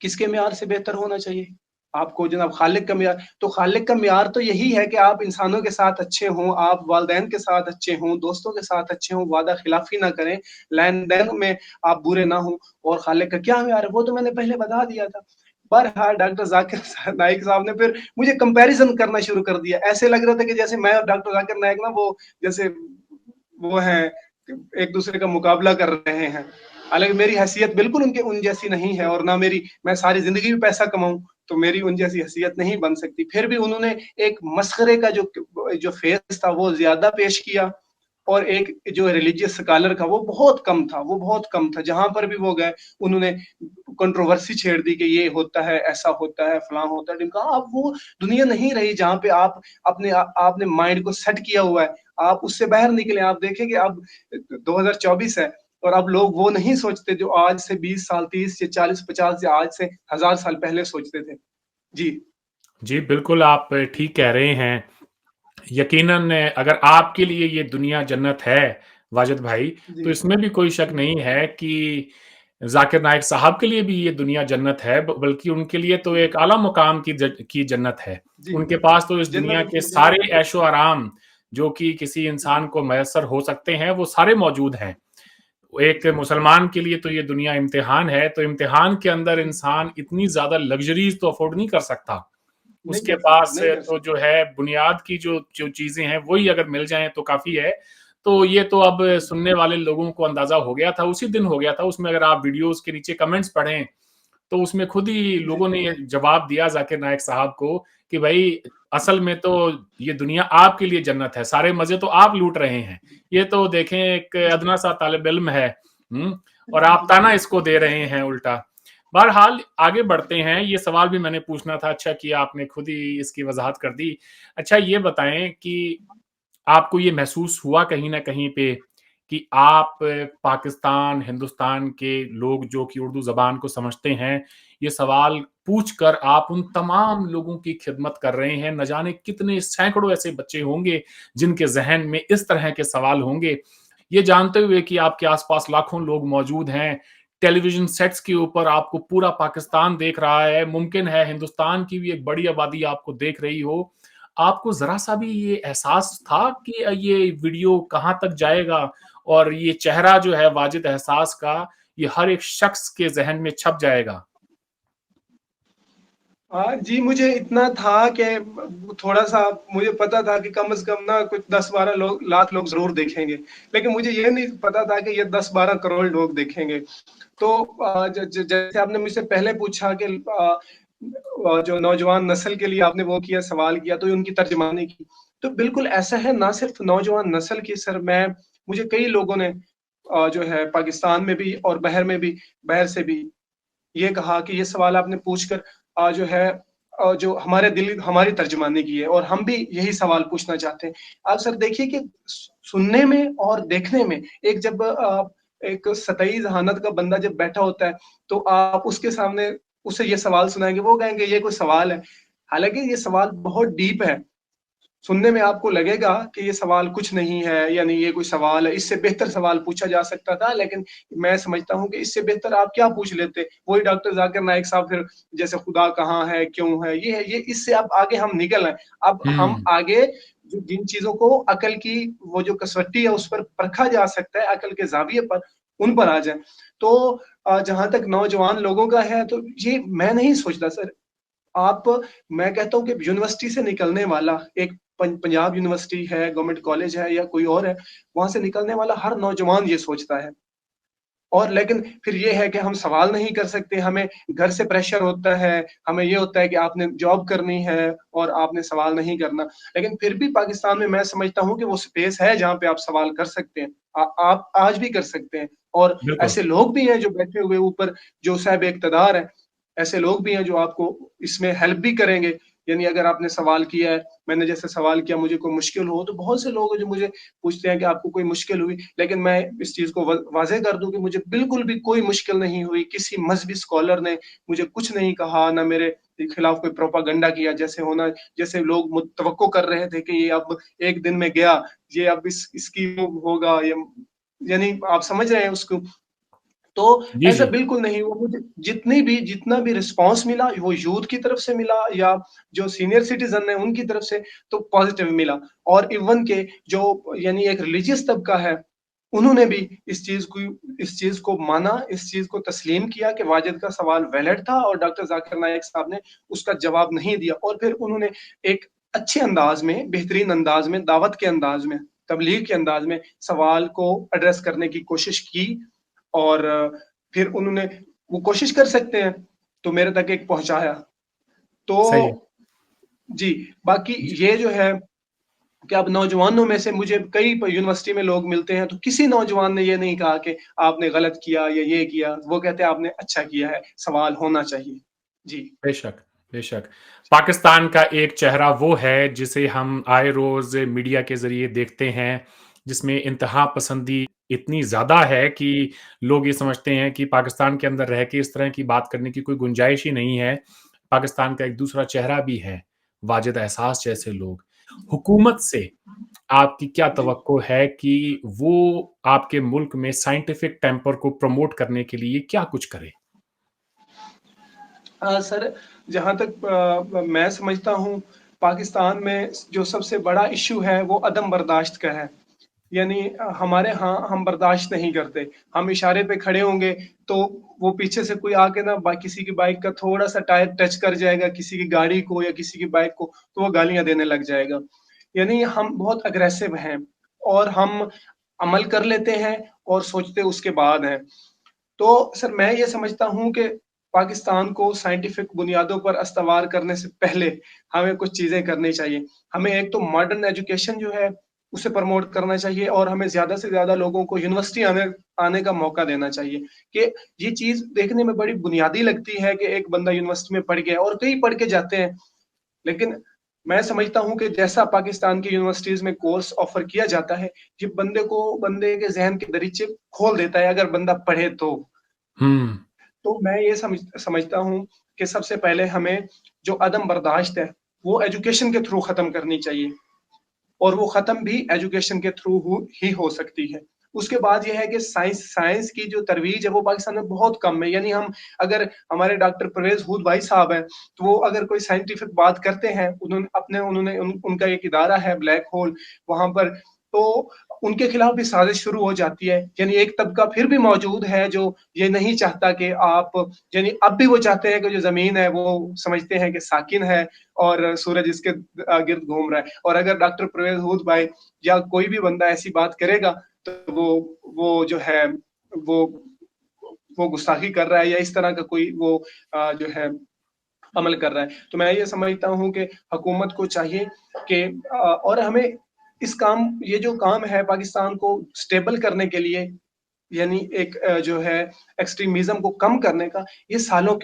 किसके मियार से बेहतर होना चाहिए? आपको जनाब खालिक का मियार, तो खालिक का मियार तो यही है कि आप इंसानों के साथ अच्छे हों, आप वालिदैन के साथ अच्छे हों, दोस्तों के साथ अच्छे हों, वादा खिलाफ़ी ना करें, लेन-देन में आप बुरे ना हों, और खालिक का क्या मियार है, वो तो मैंने पहले बता दिया था। बहरहाल डॉक्टर ज़ाकिर नाइक साहब ने फिर मुझे कंपैरिज़न करना शुरू कर दिया। ऐसे लग रहा था कि जैसे मैं और डॉक्टर ज़ाकिर नाइक ना वो जैसे वो हैं, एक-दूसरे का मुकाबला कर रहे हैं। हालाँकि मेरी हैसियत बिल्कुल उनके उन जैसी नहीं है, और ना मेरी, मैं सारी ज़िंदगी भी पैसा कमाऊँ, तो मेरी उन जैसी हैसियत नहीं बन सकती। फिर भी उन्होंने एक मसखरे का जो फेज़ था वो ज़्यादा पेश किया, और एक जो रिलीजियस स्कॉलर का वो बहुत कम था, वो बहुत कम था। जहाँ पर भी वो गए उन्होंने कंट्रोवर्सी छेड़ दी कि ये होता है, ऐसा होता है, फलाँ होता है, ढिमका। अब वो दुनिया नहीं रही जहाँ पे आप आपने माइंड को सेट किया हुआ है, आप उससे बाहर निकले। आप देखें कि अब 2024 है, और अब लोग वो नहीं सोचते जो आज से 20 साल, 30 या 40-50 या आज से 1000 साल पहले सोचते थे। जी, जी, बिल्कुल आप ठीक कह रहे हैं। यकीनन अगर आपके लिए ये दुनिया जन्नत है, वाजिद भाई, तो जी, इसमें भी कोई शक नहीं है कि ज़ाकिर नाइक साहब के लिए भी ये दुनिया जन्नत है, ब बल्कि उनके लिए तो एक आला मुकाम की जन्नत है। जी। उनके पास तो इस दुनिया जन्नत के फिर सारे ऐशो-आराम जो कि किसी इंसान को मैसर हो सकते हैं, वो सारे मौजूद हैं। एक मुसलमान के लिए तो ये दुनिया इम्तिहान है, तो इम्तिहान के अंदर जी, इंसान इतनी ज़्यादा लग्ज़रीज़ तो अफ़ोर्ड नहीं कर सकता। नहीं उसके कर सकते, पास नहीं कर तो जो सकते। है बुनियाद की जो जो चीज़ें हैं वही अगर मिल जाएँ तो काफ़ी है। तो ये तो अब सुनने वाले लोगों को अंदाज़ा हो गया था, उसी दिन हो गया था। उसमें अगर आप वीडियोज़ के नीचे कमेंट्स पढ़ें, तो उसमें खुद ही जी, लोगों ने ये जवाब दिया ज़ाकिर नाइक साहब को कि भई असल में तो ये दुनिया आपके लिए जन्नत है, सारे मज़े तो आप लूट रहे हैं। ये तो देखें एक अदना सा तालिब इल्म है, हुँ? और आप ताना इसको दे रहे हैं उल्टा। बहरहाल आगे बढ़ते हैं, ये सवाल भी मैंने पूछना था, अच्छा किया आपने खुद ही इसकी वज़ाहत कर दी। अच्छा ये बताएँ कि आपको ये महसूस हुआ कहीं न कहीं पे कि आप पाकिस्तान, हिंदुस्तान के लोग जो कि उर्दू ज़बान को समझते हैं, ये सवाल पूछकर आप उन तमाम लोगों की खिदमत कर रहे हैं, न जाने कितने सैकड़ों ऐसे बच्चे होंगे, जिनके ज़हन में इस तरह के सवाल होंगे। ये जानते हुए कि आपके आस-पास लाखों लोग मौजूद हैं, टेलीविज़न सेट्स के ऊपर आपको पूरा पाकिस्तान देख रहा है, मुमकिन है हिंदुस्तान की भी एक बड़ी आबादी आपको देख रही हो। आपको ज़रा-सा भी ये एहसास था कि ये वीडियो कहाँ तक जाएगा और ये चेहरा जो है वाजिद एहसास का, ये हर एक शख्स के ज़हन में छप जाएगा? हाँ जी, मुझे इतना था कि थोड़ा-सा मुझे पता था कि कम से कम ना कुछ 10-12 लाख लोग ज़रूर देखेंगे। लेकिन मुझे ये नहीं पता था कि ये 10-12 करोड़ लोग देखेंगे। तो ज ज जैसे आपने मुझसे पहले पूछा कि जो नौजवान नस्ल के लिए आपने वो किया, सवाल किया, तो उनकी तर्जुमानी की। तो बिल्कुल ऐसा है, ना सिर्फ़ नौजवान नस्ल की सर, मुझे कई लोगों ने जो है पाकिस्तान में भी और बाहर से भी ये कहा कि ये सवाल आपने पूछकर जो है जो हमारी तर्जुमानी की है, और हम भी यही सवाल पूछना चाहते हैं। आप सर देखिए कि सुनने में और देखने में, एक सतही ज़हानत का बंदा जब बैठा होता है, तो आप उसके सामने उसे ये सवाल सुनाएँगे, वो कहेंगे ये कोई सवाल है। हालाँकि ये सवाल बहुत डीप है। सुनने में आपको लगेगा कि ये सवाल कुछ नहीं है, यानी ये कोई सवाल है, इससे बेहतर सवाल पूछा जा सकता था, लेकिन मैं समझता हूँ कि इससे बेहतर आप क्या पूछ लेते। वही डॉक्टर ज़ाकिर नाइक साहब फिर जैसे खुदा कहाँ है, क्यों है, ये है, ये इससे अब आगे हम निकल आए। अब हम हुँ। आगे जो जिन चीज़ों को अकल की वो जो कसवट्टी है उस पर परखा जा सकता है, अकल के ज़ाविये पर, उन पर आ जाएँ। तो जहाँ तक नौजवान लोगों का है, तो ये मैं नहीं सोचता सर। आप मैं कहता हूँ कि यूनिवर्सिटी से निकलने वाला एक पंजाब यूनिवर्सिटी है, गवर्नमेंट कॉलेज है या कोई और है, वहाँ से निकलने वाला हर नौजवान ये सोचता है। और लेकिन फिर ये है कि हम सवाल नहीं कर सकते, हमें घर से प्रेशर होता है, हमें ये होता है कि आपने जॉब करनी है और आपने सवाल नहीं करना। लेकिन फिर भी पाकिस्तान में मैं समझता हूँ कि वो स्पेस है जहाँ पे आप सवाल कर सकते हैं। आप आज भी कर सकते हैं, और बिल्कुल। ऐसे लोग भी हैं जो बैठे हुए ऊपर, जो साहिब इक़्तिदार हैं, ऐसे लोग भी हैं जो आपको इसमें हेल्प भी करेंगे। यानी अगर आपने सवाल किया है, मैंने जैसे सवाल किया, मुझे कोई मुश्किल हो, तो बहुत से लोग हैं जो मुझे पूछते हैं कि आपको कोई मुश्किल हुई, लेकिन मैं इस चीज़ को व वाज़ेह कर दूँ कि मुझे बिल्कुल भी कोई मुश्किल नहीं हुई। किसी मज़हबी स्कॉलर ने मुझे कुछ नहीं कहा, ना मेरे खिलाफ कोई प्रोपेगेंडा किया, जैसे लोग तवक्को कर रहे थे कि ये अब 1 दिन में गया, ये अब इसकी वो होगा, ये यानी आप समझ रहे हैं उसको। तो जी, ऐसा जी। बिल्कुल नहीं हुआ। मुझे जितना भी रिस्पॉन्स मिला, वो यूथ की तरफ से मिला या जो सीनियर सिटीज़न हैं उनकी तरफ से, तो पॉज़िटिव मिला। और इवन के जो यानी एक रिलीजियस तबका है, उन्होंने भी इस चीज़ को माना, इस चीज़ को तस्लीम किया कि वाजिद का सवाल वैलिड था और डॉक्टर ज़ाकिर नाइक साहब ने उसका जवाब नहीं दिया। और फिर उन्होंने एक अच्छे अंदाज़ में, बेहतरीन अंदाज़ में, दावत के अंदाज़ में, तबलीग के अंदाज़ में सवाल को एड्रेस करने की कोशिश की। और फिर उन्होंने, वो कोशिश कर सकते हैं, तो मेरे तक एक पहुँचाया। सही है। तो जी, बाकी जी, ये जो है कि अब नौजवानों में से मुझे कई प यूनिवर्सिटी में लोग मिलते हैं, तो किसी नौजवान ने ये नहीं कहा कि आपने गलत किया या ये किया। वो कहते हैं आपने अच्छा किया है, सवाल होना चाहिए। जी। बेशक, बेशक। पाकिस्तान का एक चेहरा वो है जिसे हम आए रोज़ मीडिया के ज़रिए देखते हैं, जिसमें इंतहा पसंदी इतनी ज़्यादा है कि लोग ये समझते हैं कि पाकिस्तान के अंदर रह के इस तरह की बात करने की कोई गुंजाइश ही नहीं है। पाकिस्तान का एक दूसरा चेहरा भी है, वाजिद एहसास जैसे लोग। हुकूमत से आपकी क्या जी। तवक्को है कि वो आपके मुल्क में साइंटिफिक टेम्पर को प्रमोट करने के लिए क्या कुछ करे? सर, जहाँ तक मैं समझता हूँ, पाकिस्तान में जो सबसे बड़ा इश्यू है वो अदम बर्दाश्त का है। यानी हमारे यहाँ हम बर्दाश्त नहीं करते। हम इशारे पे खड़े होंगे, तो वो पीछे से कोई आके ना किसी की बाइक का थोड़ा-सा टायर टच कर जाएगा, किसी की गाड़ी को या किसी की बाइक को, तो वो गालियाँ देने लग जाएगा। यानी हम बहुत अग्रेसिव हैं और हम अमल कर लेते हैं और सोचते उसके बाद हैं। तो सर, मैं ये समझता हूँ कि पाकिस्तान को साइंटिफिक बुनियादों पर अस्तवार करने से पहले हमें कुछ चीज़ें करनी चाहिए। हमें एक तो मॉडर्न एजुकेशन जो है, उसे प्रमोट करना चाहिए और हमें ज़्यादा से ज़्यादा लोगों को यूनिवर्सिटी आने आने का मौका देना चाहिए कि ये चीज़ देखने में बड़ी बुनियादी लगती है कि एक बंदा यूनिवर्सिटी में पढ़ गया, और कई पढ़ के जाते हैं। लेकिन मैं समझता हूँ कि जैसा पाकिस्तान की यूनिवर्सिटीज़ में कोर्स ऑफ़र किया जाता है, ये बंदे के ज़हन के दरीचे खोल देता है अगर बंदा पढ़े तो। हुँ, तो मैं ये समझता हूँ कि सबसे पहले हमें जो अदम बर्दाश्त है, वो एजुकेशन के थ्रू ख़त्म करनी चाहिए, और वो ख़त्म भी एजुकेशन के थ्रू ही हो सकती है। उसके बाद ये है कि साइंस साइंस की जो तरवीज है वो पाकिस्तान में बहुत कम है। यानी हम, अगर हमारे डॉक्टर परवेज़ हूद भाई साहब हैं, तो वो अगर कोई साइंटिफिक बात करते हैं, उनका एक इदारा है ब्लैक होल, वहाँ पर, तो उनके खिलाफ भी साजिश शुरू हो जाती है। यानी एक तबका फिर भी मौजूद है जो ये नहीं चाहता कि आप, यानी अब भी वो चाहते हैं कि जो ज़मीन है वो समझते हैं कि साकिन है और सूरज इसके गिर्द घूम रहा है। और अगर डॉक्टर परवेज़ हूद भाई या कोई भी बंदा ऐसी बात करेगा, तो वो जो है, वो वो गुस्ताखी कर रहा है या इस तरह का कोई वो जो है अमल कर रहा है। तो मैं ये समझता हूँ कि हुकूमत को चाहिए कि और हमें ये जो काम है पाकिस्तान को स्टेबल करने के लिए, यानी एक जो है एक्सट्रीमिज़्म को कम करने का, ये सालों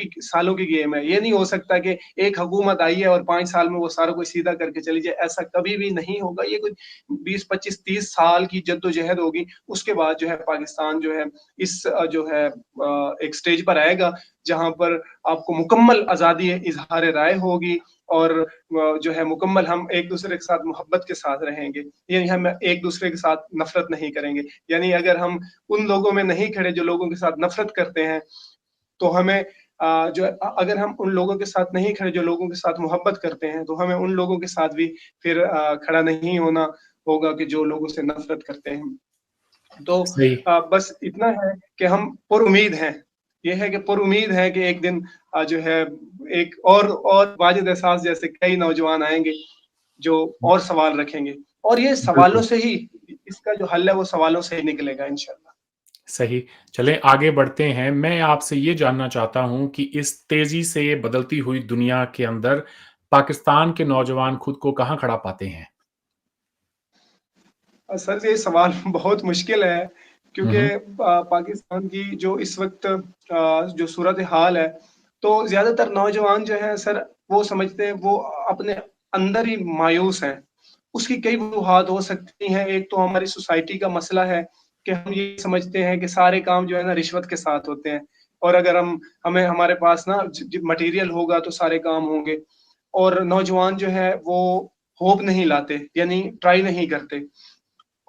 की गेम है। ये नहीं हो सकता कि एक हुकूमत आई है और 5 साल में वो सारा कुछ सीधा करके चली जाए, ऐसा कभी भी नहीं होगा। ये कुछ 20, 25, 30 साल की जद्दोजहद होगी। उसके बाद जो है पाकिस्तान जो है इस जो है एक स्टेज पर आएगा, जहाँ पर आपको मुकम्मल आज़ादी इज़हार राय होगी और जो है मुकम्मल हम एक-दूसरे के साथ मोहब्बत के साथ रहेंगे। यानी हम एक-दूसरे के साथ नफ़रत नहीं करेंगे। यानी अगर हम उन लोगों में नहीं खड़े जो लोगों के साथ नफ़रत करते हैं, तो हमें अगर हम उन लोगों के साथ नहीं खड़े जो लोगों के साथ मोहब्बत करते हैं, तो हमें उन लोगों के साथ भी फिर खड़ा नहीं होना होगा कि जो लोगों से नफ़रत करते हैं। तो सही। बस इतना है कि हम पुरुम्मीद हैं। ये है कि पुरुम्मीद है कि एक दिन जो है एक और वाजिद एहसास जैसे कई नौजवान आएँगे, जो और सवाल रखेंगे, और ये सवालों बिल्कुल, से ही, इसका जो हल है वो सवालों से ही निकलेगा इंशाअल्लाह। सही। चलें आगे बढ़ते हैं। मैं आपसे ये जानना चाहता हूँ कि इस तेज़ी से बदलती हुई दुनिया के अंदर पाकिस्तान के नौजवान खुद को कहाँ खड़ा पाते हैं? सर, ये सवाल बहुत मुश्किल है, हुँ, क्योंकि हुँ। पाकिस्तान की जो इस वक़्त जो सूरत-ए-हाल है, तो ज़्यादातर नौजवान जो है सर, वो समझते हैं वो अपने अंदर ही मायूस हैं। उसकी कई वजूहात हो सकती हैं। एक तो हमारी सोसाइटी का मसला है कि हम ये समझते हैं कि सारे काम जो है ना रिश्वत के साथ होते हैं, और अगर हमें हमारे पास ना मटेरियल होगा तो सारे काम होंगे। और नौजवान जो है वो होप नहीं लाते, यानी ट्राई नहीं करते,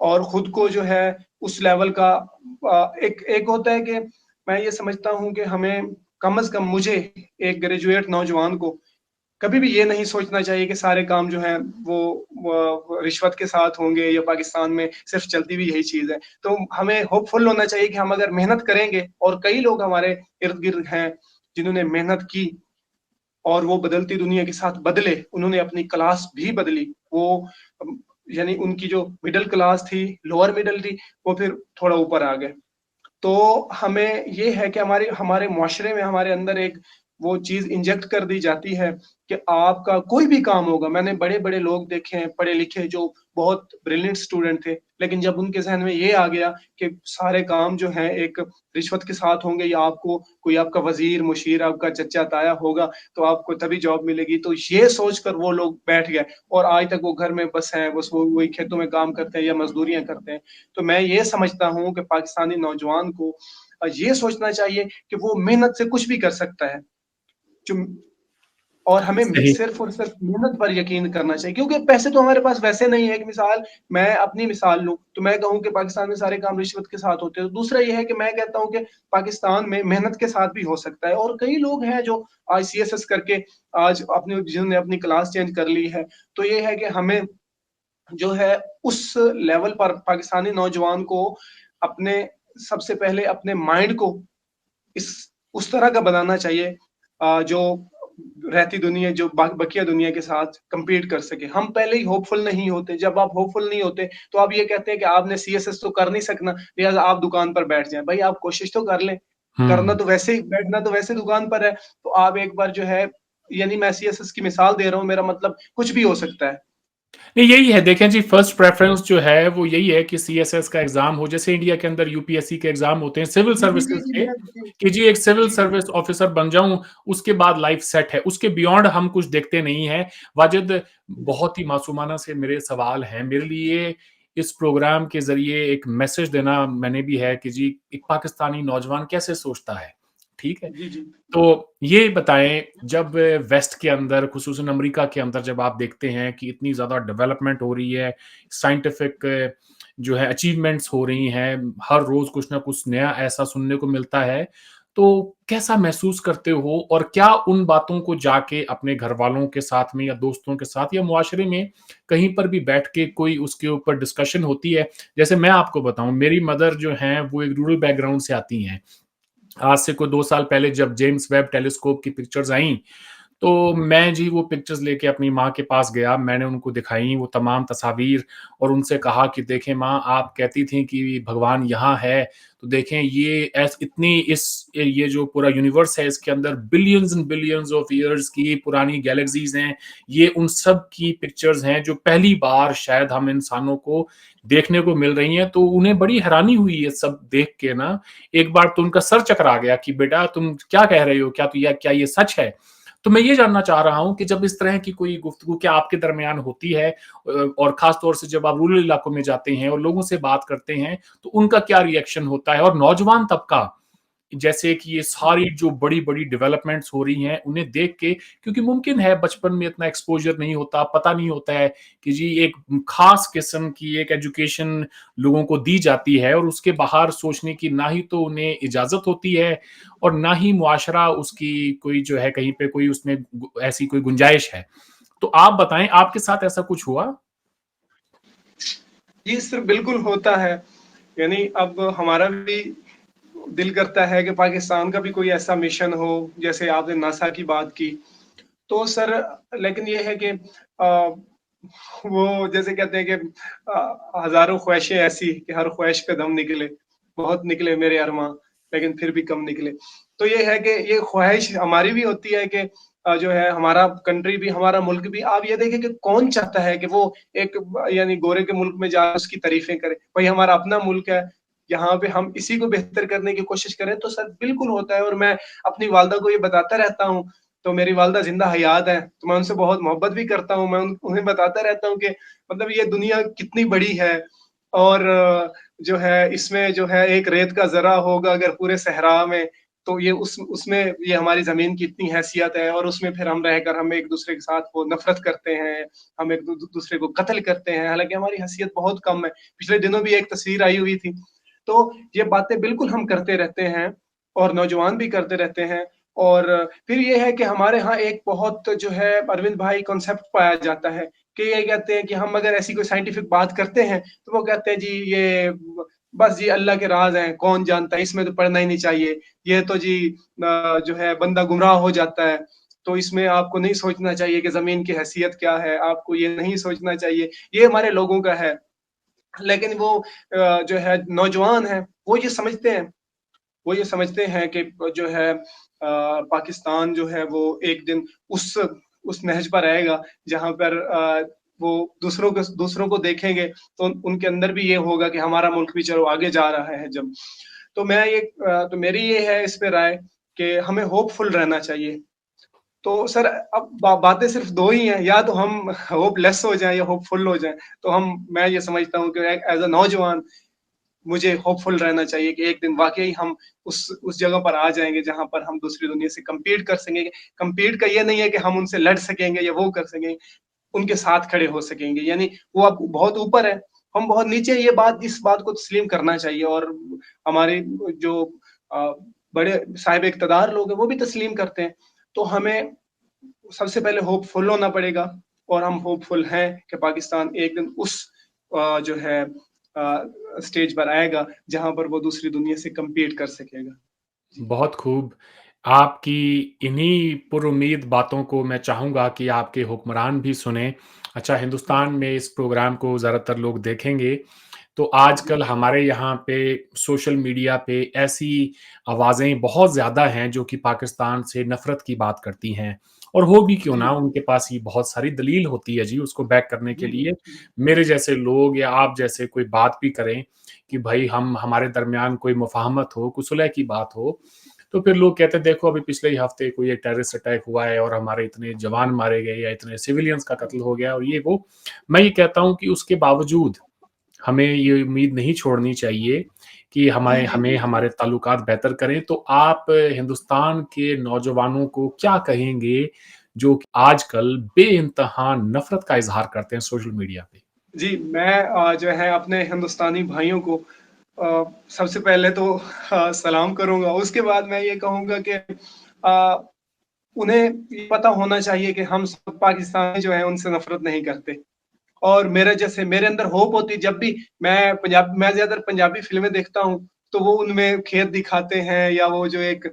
और खुद को जो है उस लेवल का एक एक होता है कि मैं ये समझता हूँ कि हमें कम से कम, मुझे एक ग्रेजुएट नौजवान को कभी भी ये नहीं सोचना चाहिए कि सारे काम जो हैं वो रिश्वत के साथ होंगे, या पाकिस्तान में सिर्फ चलती भी यही चीज़ है। तो हमें होपफुल होना चाहिए कि हम अगर मेहनत करेंगे, और कई लोग हमारे इर्द-गिर्द हैं जिन्होंने मेहनत की और वो बदलती दुनिया के साथ बदले, उन्होंने अपनी क्लास भी बदली। वो यानी उनकी जो मिडल क्लास थी, लोअर मिडल थी, वो फिर थोड़ा ऊपर आ गए। तो हमें ये है कि हमारे हमारे मुआशरे में हमारे अंदर एक वो चीज़ इंजेक्ट कर दी जाती है कि आपका कोई भी काम होगा। मैंने बड़े-बड़े लोग देखे हैं, पढ़े-लिखे, जो बहुत ब्रिलियंट स्टूडेंट थे, लेकिन जब उनके ज़हन में ये आ गया कि सारे काम जो हैं एक रिश्वत के साथ होंगे, या आपको कोई आपका वज़ीर, मुशीर, आपका चच्चा, ताया होगा, तो आपको तभी जॉब मिलेगी। तो ये सोचकर वो लोग बैठ गए, और आज तक वो घर में बस हैं, बस वो वही खेतों में काम करते हैं या मज़दूरियाँ करते हैं। तो मैं ये समझता हूँ कि पाकिस्तानी नौजवान को ये सोचना चाहिए कि वो मेहनत से कुछ भी कर सकता है। जो और हमें सही। सिर्फ़ और सिर्फ़ मेहनत पर यकीन करना चाहिए, क्योंकि पैसे तो हमारे पास वैसे नहीं है। एक मिसाल, मैं अपनी मिसाल लूँ, तो मैं कहूँ कि पाकिस्तान में सारे काम रिश्वत के साथ होते हैं। तो दूसरा ये है कि मैं कहता हूँ कि पाकिस्तान में मेहनत के साथ भी हो सकता है, और कई लोग हैं जो आज सीएसएस करके आज जिन्होंने अपनी क्लास चेंज कर ली है। तो ये है कि हमें जो है उस लेवल पर पाकिस्तानी नौजवान को अपने सबसे पहले अपने माइंड को इस उस तरह का बनाना चाहिए जो रहती दुनिया, जो बकिया दुनिया के साथ कम्पीट कर सके। हम पहले ही होपफुल नहीं होते। जब आप होपफुल नहीं होते, तो आप ये कहते हैं कि आपने सीएसएस तो कर नहीं सकना, लिहाज़ा आप दुकान पर बैठ जाएँ। भाई, आप कोशिश तो कर लें। करना हुँ। तो वैसे ही, बैठना तो वैसे दुकान पर है। तो आप एक बार जो है, यानी मैं सीएसएस की मिसाल दे रहा हूँ, मेरा मतलब कुछ भी हो सकता है। नहीं, यही है देखें जी, फर्स्ट प्रेफ़रेंस जो है वो यही है कि सीएसएस का एग्ज़ाम हो, जैसे इंडिया के अंदर यूपीएससी के एग्ज़ाम होते हैं सिविल जी, जी, जी, सर्विसेज़ जी, के, मैं जी, कि जी एक सिविल जी, जी। सर्विस ऑफ़िसर बन जाऊँ, उसके बाद लाइफ़ सेट है। उसके बियॉन्ड हम कुछ देखते नहीं हैं। वाजिद, बहुत ही मासूमाना से मेरे सवाल हैं। मेरे लिए इस प्रोग्राम के ज़रिए एक मैसेज देना मैंने भी है कि जी एक पाकिस्तानी नौजवान कैसे सोचता है, ठीक है? जी, जी। तो ये बताएँ, जब वेस्ट के अंदर ख़ुसूसन अमेरिका के अंदर जब आप देखते हैं कि इतनी ज़्यादा डेवलपमेंट हो रही है, साइंटिफ़िक जो है अचीवमेंट्स हो रही हैं, हर रोज़ कुछ ना कुछ नया ऐसा सुनने को मिलता है, तो कैसा महसूस करते हो? और क्या उन बातों को जाके अपने घरवालों के साथ में या दोस्तों के साथ या मुआशरे में कहीं पर भी बैठ के कोई उसके ऊपर डिस्कशन होती है? जैसे मैं आपको बताऊँ, मेरी मदर जो हैं वो एक रूरल बैकग्राउंड से आती हैं। आज से कोई 2 साल पहले जब जेम्स वेब टेलीस्कोप की पिक्चर्स आईं, तो मैं जी वो पिक्चर्स लेके अपनी माँ के पास गया, मैंने उनको दिखाई वो तमाम तस्वीर और उनसे कहा कि देखें माँ, आप कहती थीं कि भगवान यहाँ है, तो देखें ये ऐस इतनी इस ये जो पूरा यूनिवर्स है इसके अंदर billions and billions of years की पुरानी गैलेक्सीज़ हैं, ये उन सब की पिक्चर्स हैं जो पहली बार शायद हम इंसानों को देखने को मिल रही हैं, तो उन्हें बड़ी हैरानी हुई ये सब देख के ना, एक बार तो उनका सर चकरा गया कि बेटा तुम क्या कह रहे हो? क्या ये सच है? तो मैं ये जानना चाह रहा हूँ कि जब इस तरह की कोई गुफ्तगू क्या आपके दरमियान होती है और ख़ास तौर से जब आप रूरल इलाकों में जाते हैं और लोगों से बात करते हैं, तो उनका क्या रिएक्शन होता है? और नौजवान तबका, जैसे कि ये सारी जो बड़ी-बड़ी डेवलपमेंट्स हो रही हैं, उन्हें देख के क्योंकि मुमकिन है बचपन में इतना एक्सपोज़र नहीं होता, पता नहीं होता है कि जी एक ख़ास किस्म की एक एजुकेशन लोगों को दी जाती है और उसके बाहर सोचने की ना ही तो उन्हें इजाज़त होती है और ना ही मुआशरा उसकी कोई जो है कहीं पे कोई उसमें ऐसी कोई गुंजाइश है। तो आप बताएँ, आपके साथ ऐसा कुछ हुआ? जी, सर, बिल्कुल होता है। यानी अब हमारा भी दिल करता है कि पाकिस्तान का भी कोई ऐसा मिशन हो, जैसे आपने नासा की बात की। तो सर, लेकिन ये है कि वो जैसे कहते हैं कि हज़ारों ख्वाहिशें ऐसी कि हर ख्वाहिश पे दम निकले। बहुत निकले मेरे अरमां, लेकिन फिर भी कम निकले। तो ये है कि ये ख्वाहिश हमारी भी होती है कि जो है हमारा कंट्री भी, हमारा मुल्क भी, आप ये देखें कि कौन चाहता है कि वो एक यानी गोरे के मुल्क में जाके उसकी तारीफ़ें करे। भाई, हमारा अपना मुल्क है, यहाँ पे हम इसी को बेहतर करने की कोशिश करें तो सर बिल्कुल होता है। और मैं अपनी वालदा को ये बताता रहता हूँ, तो मेरी वालदा ज़िंदा हयात हैं, तो मैं उनसे बहुत मोहब्बत भी करता हूँ। मैं उन्हें बताता रहता हूँ कि मतलब ये दुनिया कितनी बड़ी है और जो है इसमें जो है एक रेत का ज़रा होगा अगर पूरे सहरा में, तो ये उसमें ये हमारी ज़मीन की इतनी हैसियत है और उसमें फिर हम रहकर हम एक-दूसरे के साथ वो नफ़रत करते हैं, हम एक दूसरे को कत्ल करते हैं, हालाँकि हमारी हैसियत बहुत कम है। पिछले दिनों भी एक तस्वीर आई हुई थी। तो ये बातें बिल्कुल हम करते रहते हैं और नौजवान भी करते रहते हैं। और फिर ये है कि हमारे यहाँ एक बहुत जो है अरविंद भाई कॉन्सेप्ट पाया जाता है कि ये कहते हैं कि हम अगर ऐसी कोई साइंटिफिक बात करते हैं, तो वो कहते हैं जी ये बस जी अल्लाह के राज़ हैं, कौन जानता है, इसमें तो पढ़ना ही नहीं चाहिए। ये तो जी जो है बंदा गुमराह हो जाता है, तो इसमें आपको नहीं सोचना चाहिए कि ज़मीन की हैसियत क्या है, आपको ये नहीं सोचना चाहिए। ये हमारे लोगों का है। लेकिन वो जो है नौजवान हैं, वो ये समझते हैं कि जो है पाकिस्तान जो है वो एक दिन उस नहज पर आएगा जहाँ पर वो दूसरों को देखेंगे तो उनके अंदर भी ये होगा कि हमारा मुल्क भी चलो आगे जा रहा है जब। तो मेरी ये है इस पे राय कि हमें होपफुल रहना चाहिए। तो सर अब बातें सिर्फ 2 ही हैं, या तो हम होपलेस हो जाएँ या होपफुल हो जाएँ। तो मैं ये समझता हूँ कि एज़ अ नौजवान मुझे होपफुल रहना चाहिए कि एक दिन वाक़ई हम उस जगह पर आ जाएँगे जहाँ पर हम दूसरी दुनिया से कम्पीट कर सकेंगे। कम्पीट का ये नहीं है कि हम उनसे लड़ सकेंगे या वो कर सकेंगे, उनके साथ खड़े हो सकेंगे। यानी वो अब बहुत ऊपर है, हम बहुत नीचे हैं, इस बात को तस्लीम करना चाहिए। और हमारे जो अ, बड़े साहिब इक़्तिदार लोग हैं, वो भी तस्लीम करते हैं। तो हमें सबसे पहले होपफुल होना पड़ेगा और हम होपफुल हैं कि पाकिस्तान एक दिन उस जो है स्टेज पर आएगा जहाँ पर वो दूसरी दुनिया से कम्पीट कर सकेगा। जी। बहुत खूब। आपकी इन्हीं पुरुम्मीद बातों को मैं चाहूँगा कि आपके हुक्मरान भी सुनें। अच्छा, हिंदुस्तान में इस प्रोग्राम को ज़्यादातर लोग देखेंगे, तो आजकल हमारे यहाँ पे सोशल मीडिया पे ऐसी आवाज़ें बहुत ज़्यादा हैं जो कि पाकिस्तान से नफ़रत की बात करती हैं, और हो भी क्यों जी। ना, उनके पास ये बहुत सारी दलील होती है जी उसको बैक करने के जी, लिए। जी। मेरे जैसे लोग या आप जैसे कोई बात भी करें कि भई हमारे दरमियान कोई मुफ़ाहमत हो, कोई सुलह की बात हो, तो फिर लोग कहते हैं देखो अभी पिछले ही हफ़्ते कोई एक टेररिस्ट अटैक हुआ है और हमारे इतने जवान मारे गए या इतने सिविलियंस का कत्ल हो गया और ये वो। मैं ये कहता हूँ कि उसके बावजूद हमें ये उम्मीद नहीं छोड़नी चाहिए कि जी, हमें जी, हमें जी, जी। हमारे ताल्लुकात बेहतर करें। तो आप हिंदुस्तान के नौजवानों को क्या कहेंगे जो कि आजकल बेइंतहा नफ़रत का इज़हार करते हैं सोशल मीडिया पे? जी, मैं जो है अपने हिंदुस्तानी भाइयों को सबसे पहले तो सलाम करूँगा। उसके बाद मैं ये कहूँगा कि उन्हें ये पता होना चाहिए कि हम सब पाकिस्तानी जो हैं उनसे नफ़रत नहीं करते। और मेरे अंदर होप होती जब भी मैं ज़्यादातर पंजाबी फ़िल्में देखता हूँ, तो वो उनमें खेत दिखाते हैं या वो जो एक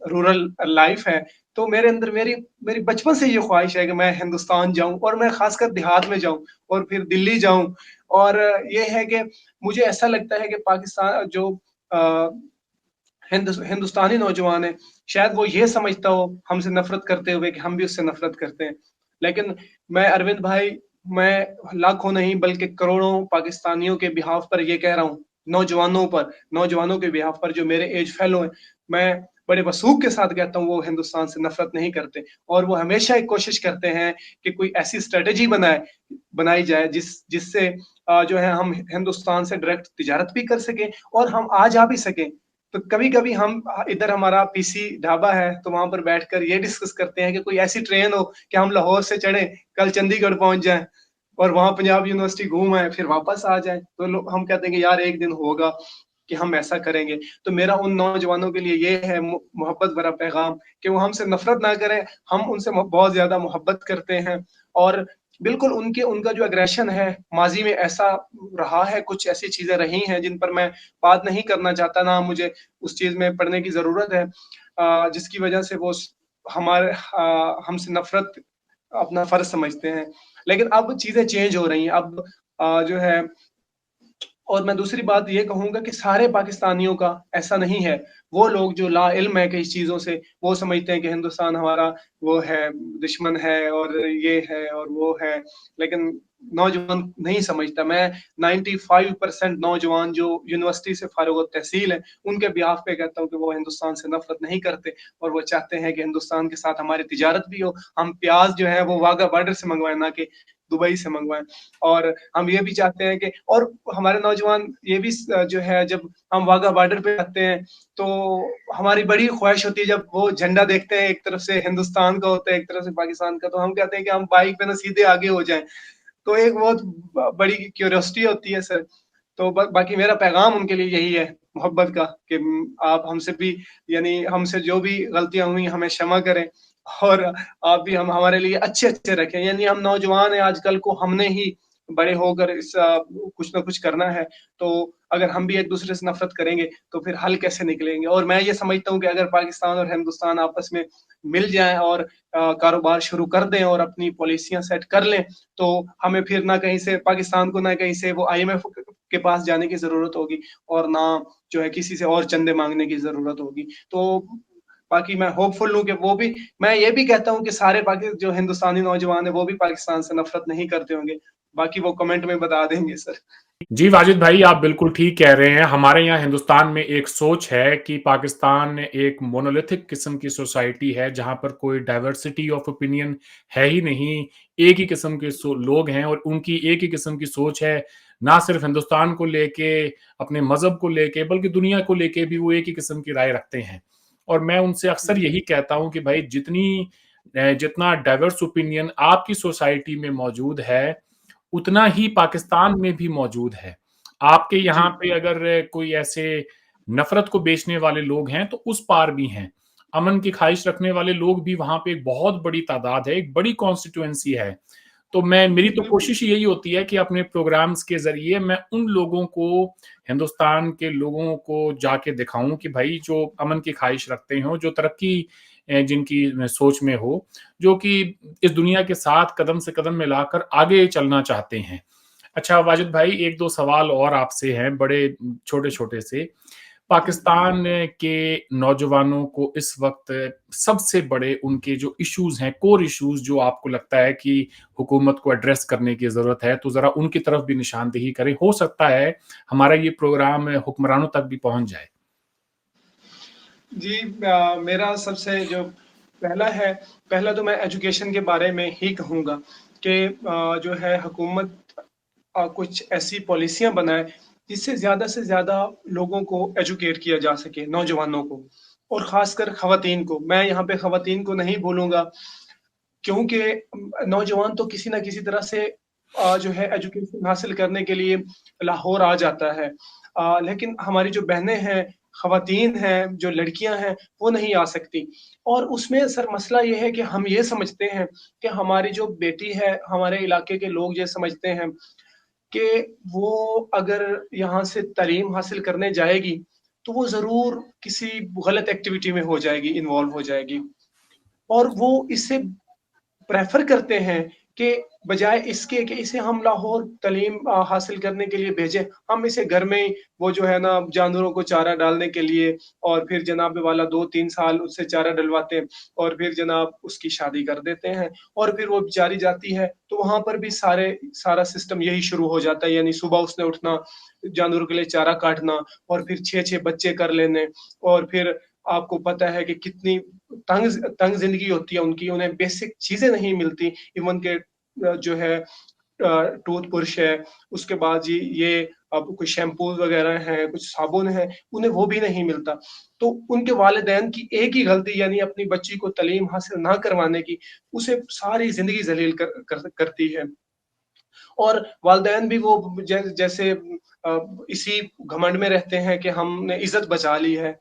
रूरल लाइफ़ है, तो मेरे अंदर मेरी मेरी बचपन से ये ख़्वाहिश है कि मैं हिंदुस्तान जाऊँ और मैं ख़ासकर देहात में जाऊँ और फिर दिल्ली जाऊँ। और ये है कि मुझे ऐसा लगता है कि पाकिस्तान जो अ, हिंदुस्तानी नौजवान है, शायद वो ये समझता हो हमसे नफ़रत करते हुए कि हम भी उससे नफ़रत करते हैं। लेकिन मैं अरविंद भाई, मैं लाखों नहीं बल्कि करोड़ों पाकिस्तानियों के बिहाफ़ पर ये कह रहा हूँ, नौजवानों के बिहाफ़ पर जो मेरे एज फेलो हैं, मैं बड़े वसूख के साथ कहता हूँ वो हिंदुस्तान से नफ़रत नहीं करते और वो हमेशा एक कोशिश करते हैं कि कोई ऐसी स्ट्रैटेजी बनाई जाए जिससे जो है हम हिंदुस्तान से डायरेक्ट तिजारत भी कर सकें और हम आ जा भी सकें। तो कभी-कभी हम इधर हमारा पीसी ढाबा है, तो वहाँ पर बैठकर ये डिस्कस करते हैं कि कोई ऐसी ट्रेन हो कि हम लाहौर से चढ़ें, कल चंडीगढ़ पहुँच जाएँ और वहाँ पंजाब यूनिवर्सिटी घूम आएँ, फिर वापस आ जाएँ। तो लो हम कहते हैं कि यार एक दिन होगा कि हम ऐसा करेंगे। तो मेरा उन नौजवानों के लिए ये है मोहब्बत भरा पैगाम कि वो हमसे नफ़रत ना करें, हम उनसे बहुत ज़्यादा मोहब्बत करते हैं। और बिल्कुल उनका जो एग्रेशन है, माज़ी में ऐसा रहा है, कुछ ऐसी चीज़ें रही हैं जिन पर मैं बात नहीं करना चाहता, ना मुझे उस चीज़ में पढ़ने की ज़रूरत है जिसकी वजह से वो हमसे नफ़रत अपना फ़र्ज़ समझते हैं। लेकिन अब चीज़ें चेंज हो रही हैं, अब जो है। और मैं दूसरी बात ये कहूँगा कि सारे पाकिस्तानियों का ऐसा नहीं है। वो लोग जो ला इल्म है कई चीज़ों से, वो समझते हैं कि हिंदुस्तान हमारा वो है, दुश्मन है और ये है और वो है, लेकिन नौजवान नहीं समझता। मैं 95% नौजवान जो यूनिवर्सिटी से फ़ारिग-उत-तहसील हैं, उनके बिहाफ़ पे कहता हूँ कि वो हिंदुस्तान से नफ़रत नहीं करते और वो चाहते हैं कि हिंदुस्तान के साथ हमारी तिजारत भी हो। हम प्याज़ जो है वो वाघा बॉर्डर से मँगवाएँ, ना कि दुबई से मँगवाएँ। और हम ये भी चाहते हैं कि और हमारे नौजवान ये भी जो है, जब हम वाघा बॉर्डर पे जाते हैं, तो हमारी बड़ी ख्वाहिश होती है जब वो झंडा देखते हैं, एक तरफ से हिंदुस्तान का होता है, एक तरफ से पाकिस्तान का, तो हम कहते हैं कि हम बाइक पे ना सीधे आगे हो जाएँ। तो एक बहुत बड़ी क्यूरियोसिटी होती है सर। तो बाकी मेरा पैगाम उनके लिए यही है मोहब्बत का कि आप हमसे भी, यानी हमसे जो भी गलतियाँ हुई हमें क्षमा करें और आप भी हम हमारे लिए अच्छे-अच्छे रखें। यानी हम नौजवान हैं आजकल को हमने ही बड़े होकर इस कुछ न कुछ करना है। तो अगर हम भी एक-दूसरे से नफ़रत करेंगे तो फिर हल कैसे निकलेंगे? और मैं ये समझता हूँ कि अगर पाकिस्तान और हिंदुस्तान आपस में मिल जाएँ और कारोबार शुरू कर दें और अपनी पॉलिसियाँ सेट कर लें, तो हमें फिर ना कहीं से पाकिस्तान को ना कहीं से वो आईएमएफ के पास जाने की ज़रूरत होगी और ना जो है किसी से और चंदे माँगने की ज़रूरत होगी। तो बाकी मैं होपफुल हूँ कि वो भी, मैं ये भी कहता हूँ कि सारे पाकि जो हिंदुस्तानी नौजवान हैं, वो भी पाकिस्तान से नफ़रत नहीं करते होंगे। बाकी वो कमेंट में बता देंगे सर। जी, वाजिद भाई आप बिल्कुल ठीक कह रहे हैं। हमारे यहाँ हिंदुस्तान में एक सोच है कि पाकिस्तान एक मोनोलिथिक किस्म की सोसाइटी है, जहाँ पर कोई डाइवर्सिटी ऑफ ओपिनियन है ही नहीं। एक ही किस्म के लोग हैं और उनकी एक ही किस्म की सोच है, ना सिर्फ़ हिंदुस्तान को लेके, अपने मज़हब को लेके, बल्कि दुनिया को लेके भी वो एक ही किस्म की राय रखते हैं। और मैं उनसे अक्सर जी, यही कहता हूँ कि भाई जितना डाइवर्स ओपिनियन आपकी सोसाइटी में मौजूद है, उतना ही पाकिस्तान में भी मौजूद है। आपके जी, यहाँ पे अगर कोई ऐसे नफ़रत को बेचने वाले लोग हैं, तो उस पार भी हैं। अमन की ख़्वाहिश रखने वाले लोग भी वहाँ पे एक बहुत बड़ी तादाद है, एक बड़ी कॉन्स्टिट्यूएंसी है। तो मेरी जी, तो बिल्कुल। कोशिश यही होती है कि अपने प्रोग्राम्स के ज़रिए मैं उन लोगों को, हिंदुस्तान के लोगों को जाके दिखाऊँ कि भाई जो अमन की ख़्वाहिश रखते हों, जो तरक्की जिनकी सोच में हो, जो कि इस दुनिया के साथ कदम से कदम मिलाकर आगे चलना चाहते हैं। अच्छा वाजिद भाई 1-2 सवाल और आपसे हैं बड़े छोटे-छोटे से। जी। पाकिस्तान के नौजवानों को इस वक़्त सबसे बड़े उनके जो इश्यूज़ हैं, कोर इश्यूज़ जो आपको लगता है कि हुकूमत को एड्रेस करने की ज़रूरत है, तो ज़रा उनकी तरफ भी निशानदेही करें। हो सकता है हमारा ये प्रोग्राम हुक्मरानों तक भी पहुँच जाए। जी, मेरा सबसे जो पहला है, पहला तो मैं एजुकेशन के बारे में ही कहूँगा कि जो है हुकूमत कुछ ऐसी पॉलिसियाँ बनाए, जिससे ज़्यादा से ज़्यादा लोगों को एजुकेट किया जा सके, नौजवानों को और ख़ासकर ख़वातीन को। मैं यहाँ पे ख़वातीन को नहीं बोलूँगा, क्योंकि नौजवान तो किसी न किसी तरह से जो है एजुकेशन हासिल करने के लिए लाहौर आ जाता है। लेकिन हमारी जो बहनें हैं, ख़वातीन हैं, जो लड़कियाँ हैं, वो नहीं आ सकती और उसमें सर मसला ये है कि हम ये समझते हैं कि हमारी जो बेटी है, हमारे इलाके के लोग ये समझते हैं कि वो अगर यहाँ से तालीम हासिल करने जाएगी, तो वो ज़रूर किसी गलत एक्टिविटी में हो जाएगी, इन्वॉल्व हो जाएगी और वो इससे प्रेफ़र करते हैं कि बजाए इसके कि इसे हम लाहौर तालीम हासिल करने के लिए भेजें, हम इसे घर में ही वो जो है ना जानवरों को चारा डालने के लिए और फिर जनाब वाला 2-3 साल उससे चारा डलवाते हैं और फिर जनाब उसकी शादी कर देते हैं और फिर वो बेचारी जाती है, तो वहाँ पर भी सारा सिस्टम यही शुरू हो जाता है, यानी सुबह उसने उठना, जानवरों के लिए चारा काटना और फिर 6-6 बच्चे कर लेने और फिर आपको पता है कि कितनी तंग तंग ज़िंदगी होती है उनकी, उन्हें बेसिक चीज़ें नहीं मिलती, इवन के जो है टूथब्रश है, उसके बाद जी ये अब कुछ शैम्पूज़ वग़ैरह हैं, कुछ साबुन है, उन्हें वो भी नहीं मिलता। तो उनके वालिदैन की एक ही गलती, यानी अपनी बच्ची को तालीम हासिल ना करवाने की, उसे सारी ज़िंदगी ज़लील करती है। और वालिदैन भी वो जैसे इसी घमंड में रहते हैं कि हमने इज़्ज़त बचा ली है।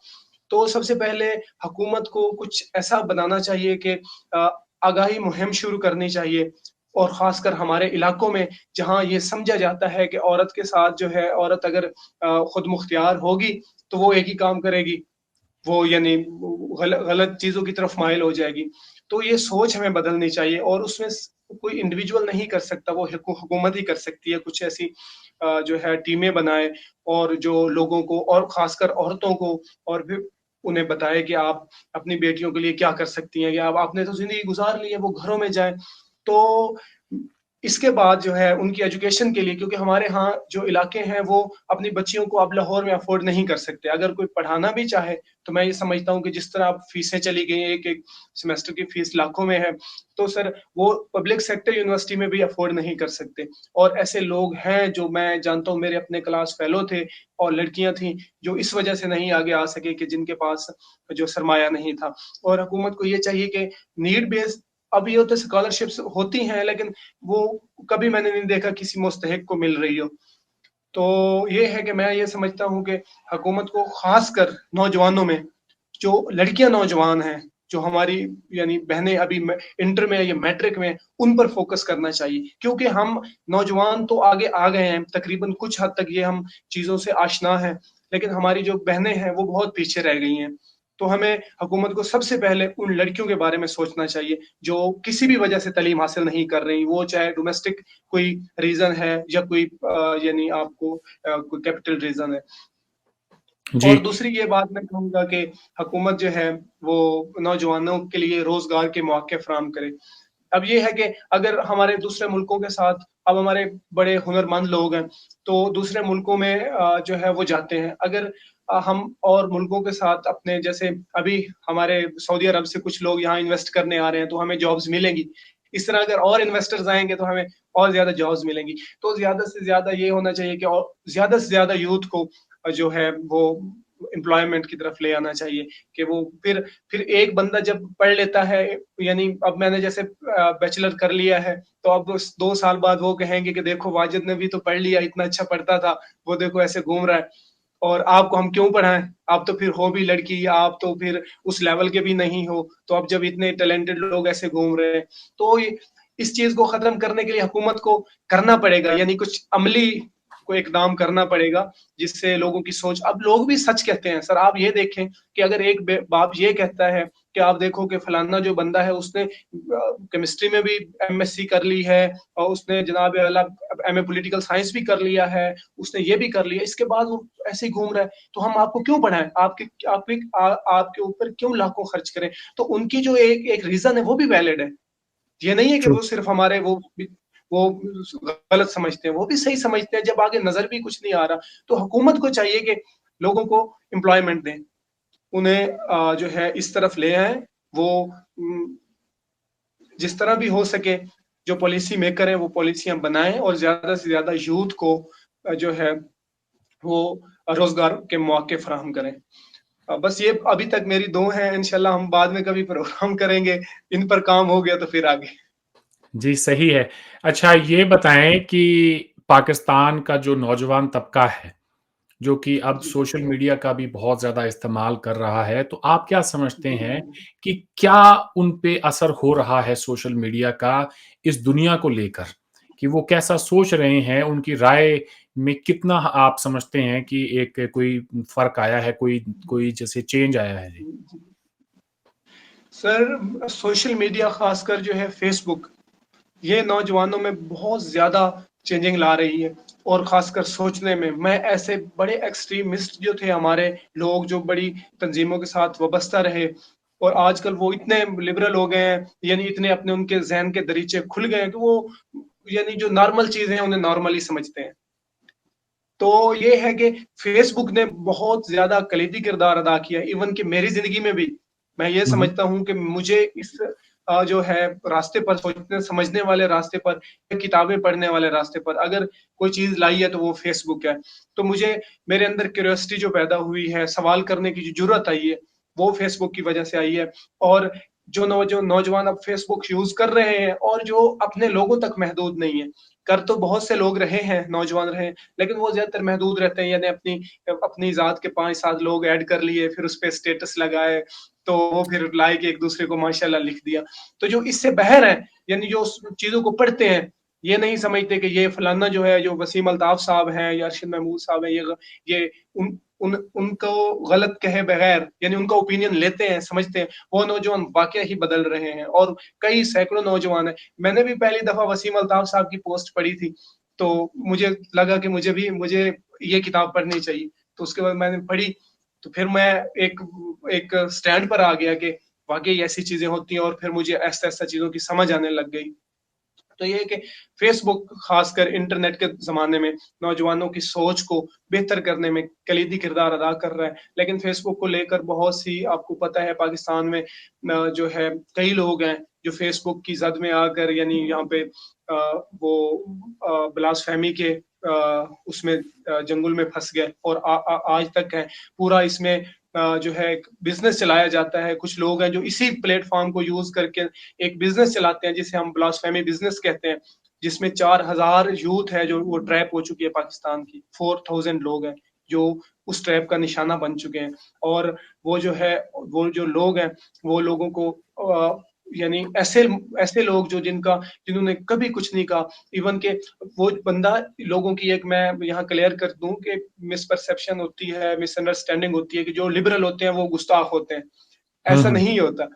तो सबसे पहले हुकूमत को कुछ ऐसा बनाना चाहिए कि अ, आगाही मुहिम शुरू करनी चाहिए और ख़ासकर हमारे इलाकों में, जहाँ ये समझा जाता है कि औरत के साथ जो है, औरत अगर खुद मुख्तियार होगी, तो वो एक ही काम करेगी, वो यानी गलत चीज़ों की तरफ माइल हो जाएगी। तो ये सोच हमें बदलनी चाहिए और उसमें कोई इंडिविजुअल नहीं कर सकता, वो हुकूमत ही कर सकती है। कुछ ऐसी जो है टीमें बनाए और जो लोगों को और ख़ासकर औरतों को और भी उन्हें बताया कि आप अपनी बेटियों के लिए क्या कर सकती हैं, या अब आपने तो ज़िंदगी गुज़ार ली है, वो घरों में जाएँ। तो इसके बाद जो है उनकी एजुकेशन के लिए, क्योंकि हमारे यहाँ जो इलाके हैं वो अपनी बच्चियों को अब लाहौर में अफ़ोर्ड नहीं कर सकते। अगर कोई पढ़ाना भी चाहे, तो मैं ये समझता हूँ कि जिस तरह अब फ़ीसें चली गई हैं, एक-एक सेमेस्टर की फ़ीस लाखों में है, तो सर वो पब्लिक सेक्टर यूनिवर्सिटी में भी अफ़ोर्ड नहीं कर सकते। और ऐसे लोग हैं जो मैं जानता हूँ, मेरे अपने क्लास फ़ेलो थे और लड़कियाँ थीं, जो इस वजह से नहीं आगे आ सके कि जिनके पास जो सरमाया नहीं था। और हुकूमत को ये चाहिए कि नीड बेस्ड, अब ये होता है स्कॉलरशिप्स होती हैं, लेकिन वो कभी मैंने नहीं देखा किसी मुस्तहिक को मिल रही हो। तो ये है कि मैं ये समझता हूँ कि हुकूमत को ख़ासकर नौजवानों में, जो लड़कियाँ नौजवान हैं, जो हमारी यानी बहनें अभी इंटर में या मैट्रिक में, उन पर फ़ोकस करना चाहिए। क्योंकि हम नौजवान तो आगे आ गए हैं, तकरीबन कुछ हद तक ये हम चीज़ों से आशना हैं, लेकिन हमारी जो बहनें हैं, वो बहुत पीछे रह गई हैं। तो हमें हुकूमत को सबसे पहले उन लड़कियों के बारे में सोचना चाहिए, जो किसी भी वजह से तालीम हासिल नहीं कर रही, वो चाहे डोमेस्टिक कोई रीज़न है या कोई यानी आपको कोई कैपिटल रीज़न है। जी, और दूसरी ये बात मैं कहूँगा कि हुकूमत जो है वो नौजवानों के लिए रोज़गार के मौके फ़राहम करे। अब ये है कि अगर हमारे दूसरे मुल्कों के साथ, अब हमारे बड़े हुनरमंद लोग हैं, तो दूसरे मुल्कों में जो है वो जाते हैं। अगर हम और मुल्कों के साथ अपने, जैसे अभी हमारे सऊदी अरब से कुछ लोग यहाँ इन्वेस्ट करने आ रहे हैं, तो हमें जॉब्स मिलेंगी। इस तरह अगर और इन्वेस्टर्स आएँगे, तो हमें और ज़्यादा जॉब्स मिलेंगी। तो ज़्यादा से ज़्यादा ये होना चाहिए कि और ज़्यादा से ज़्यादा यूथ को जो है वो एम्प्लॉयमेंट की तरफ ले आना चाहिए, कि वो फिर एक बंदा जब पढ़ लेता है, यानी अब मैंने जैसे बैचलर कर लिया है, तो अब उस 2 साल बाद वो कहेंगे कि देखो वाजिद ने भी तो पढ़ लिया, इतना अच्छा पढ़ता था, वो देखो ऐसे घूम रहा है, और आपको हम क्यों पढ़ाएँ? आप तो फिर हो भी लड़की, आप तो फिर उस लेवल के भी नहीं हो, तो अब जब इतने टैलेंटेड लोग ऐसे घूम रहे हैं, तो ये इस चीज़ को ख़त्म करने के लिए हुकूमत को करना पड़ेगा, यानी कुछ अमली को इक़दाम करना पड़ेगा, जिससे लोगों की सोच, अब लोग भी सच कहते हैं। सर आप ये देखें कि अगर एक बाप ये कहता है कि आप देखो कि फलाना जो बंदा है, उसने केमिस्ट्री में भी एमएससी कर ली है, और उसने जनाब आला एमए पॉलिटिकल साइंस भी कर लिया है, उसने ये भी कर लिया, इसके बाद वो ऐसे ही घूम रहा है, तो हम आपको क्यों पढ़ाएँ? आपके ऊपर क्यों लाखों खर्च करें? तो उनकी जो एक एक रीज़न है, वो भी वैलिड है। ये नहीं है कि ट्रू। वो सिर्फ़ हमारे वो गलत समझते हैं, वो भी सही समझते हैं, जब आगे नज़र भी कुछ नहीं आ रहा, तो हुकूमत को चाहिए कि लोगों को एम्प्लॉयमेंट दें। उन्हें जो है इस तरफ ले आएँ, वो जिस तरह भी हो सके, जो पॉलिसी मेकर हैं, वो पॉलिसियाँ बनाएँ और ज़्यादा से ज़्यादा यूथ को जो है वो रोज़गार के मौके फ़राहम करें। बस ये अभी तक मेरी 2 हैं, इंशाल्लाह हम बाद में कभी प्रोग्राम करेंगे, इन पर काम हो गया तो फिर आगे। जी, सही है। अच्छा ये बताएँ कि पाकिस्तान का जो नौजवान तबका है, जो कि अब जी। सोशल मीडिया का भी बहुत ज़्यादा इस्तेमाल कर रहा है, तो आप क्या समझते जी, हैं कि क्या उन पे असर हो रहा है सोशल मीडिया का इस दुनिया को लेकर? कि वो कैसा सोच रहे हैं, उनकी राय में कितना आप समझते हैं कि एक कोई फ़र्क आया है, कोई कोई जैसे चेंज आया है? जी। जी। सर, सोशल मीडिया ख़ासकर जो है फ़ेसबुक, ये नौजवानों में बहुत ज़्यादा चेंजिंग ला रही है, और ख़ासकर सोचने में। मैं ऐसे बड़े एक्सट्रीमिस्ट जो थे हमारे लोग, जो बड़ी तंज़ीमों के साथ वाबस्ता रहे, और आजकल वो इतने लिबरल हो गए हैं, यानी इतने अपने उनके ज़हन के दरीचे खुल गए हैं कि वो यानी जो नॉर्मल चीज़ें हैं, उन्हें नॉर्मल ही समझते हैं। तो ये है कि फ़ेसबुक ने बहुत ज़्यादा कलीदी किरदार अदा किया, इवन कि मेरी ज़िंदगी में भी। मैं ये हुँ, हुँ। समझता हूँ कि मुझे इस जो है रास्ते पर, सोचने समझने वाले रास्ते पर, किताबें पढ़ने वाले रास्ते पर अगर कोई चीज़ लाई है, तो वो फ़ेसबुक है। तो मुझे मेरे अंदर क्यूरियोसिटी जो पैदा हुई है, सवाल करने की जो जुर्अत आई है, वो फ़ेसबुक की वजह से आई है। और जो नौजवान अब फ़ेसबुक यूज़ कर रहे हैं, और जो अपने लोगों तक महदूद नहीं है। कर तो बहुत से लोग रहे हैं, नौजवान रहे हैं, लेकिन वो ज़्यादातर महदूद रहते हैं, यानी अपनी अपनी ज़ात के 5-7 लोग ऐड कर लिए, फिर उसपे स्टेटस लगाए, तो वो फिर लाइक एक-दूसरे को माशाअल्लाह लिख दिया। तो जो इससे बाहर हैं, यानी जो उस चीज़ों को पढ़ते हैं, ये नहीं समझते कि ये फलाना जो है, जो वसीम अल्ताफ़ साहब हैं या अरशद महमूद साहब हैं, ये उन उन उनको गलत कहे बगैर, यानी उनका ओपिनियन लेते हैं, समझते हैं, वो नौजवान वाक़या ही बदल रहे हैं, और कई सैकड़ों नौजवान हैं। मैंने भी पहली दफ़ा वसीम अल्ताफ़ साहब की पोस्ट पढ़ी थी, तो मुझे लगा कि मुझे ये किताब पढ़नी चाहिए। तो उसके बाद मैंने पढ़ी, तो फिर मैं एक एक स्टैंड पर आ गया कि वाक़ई ऐसी चीज़ें होती हैं, और फिर मुझे ऐसा-ऐसा चीज़ों की समझ आने लग गई। तो ये है कि फ़ेसबुक ख़ासकर इंटरनेट के ज़माने में नौजवानों की सोच को बेहतर करने में कलीदी किरदार अदा कर रहा है। लेकिन फ़ेसबुक को लेकर बहुत सी, आपको पता है, पाकिस्तान में जो है कई लोग हैं जो फ़ेसबुक की ज़द में आकर, यानी यहाँ पे वो ब्लास्फेमी के उसमें जंगल में फँस गए और आज तक हैं। पूरा इसमें जो है एक बिज़नेस चलाया जाता है। कुछ लोग हैं जो इसी प्लेटफ़ॉर्म को यूज़ करके एक बिज़नेस चलाते हैं, जिसे हम ब्लास्फेमी बिज़नेस कहते हैं, जिसमें 4000 यूथ है जो वो ट्रैप हो चुकी है पाकिस्तान की। 4000 लोग हैं जो उस ट्रैप का निशाना बन चुके हैं, और वो जो है, वो जो लोग हैं, वो लोगों को यानी ऐसे ऐसे लोग जो जिन्होंने कभी कुछ नहीं कहा, इवन के वो बंदा, लोगों की एक, मैं यहाँ क्लियर कर दूं कि मिसपरसेप्शन होती है, मिसअंडरस्टैंडिंग होती है कि जो लिबरल होते हैं वो गुस्ताख होते हैं। हम्म ऐसा हम्म नहीं होता।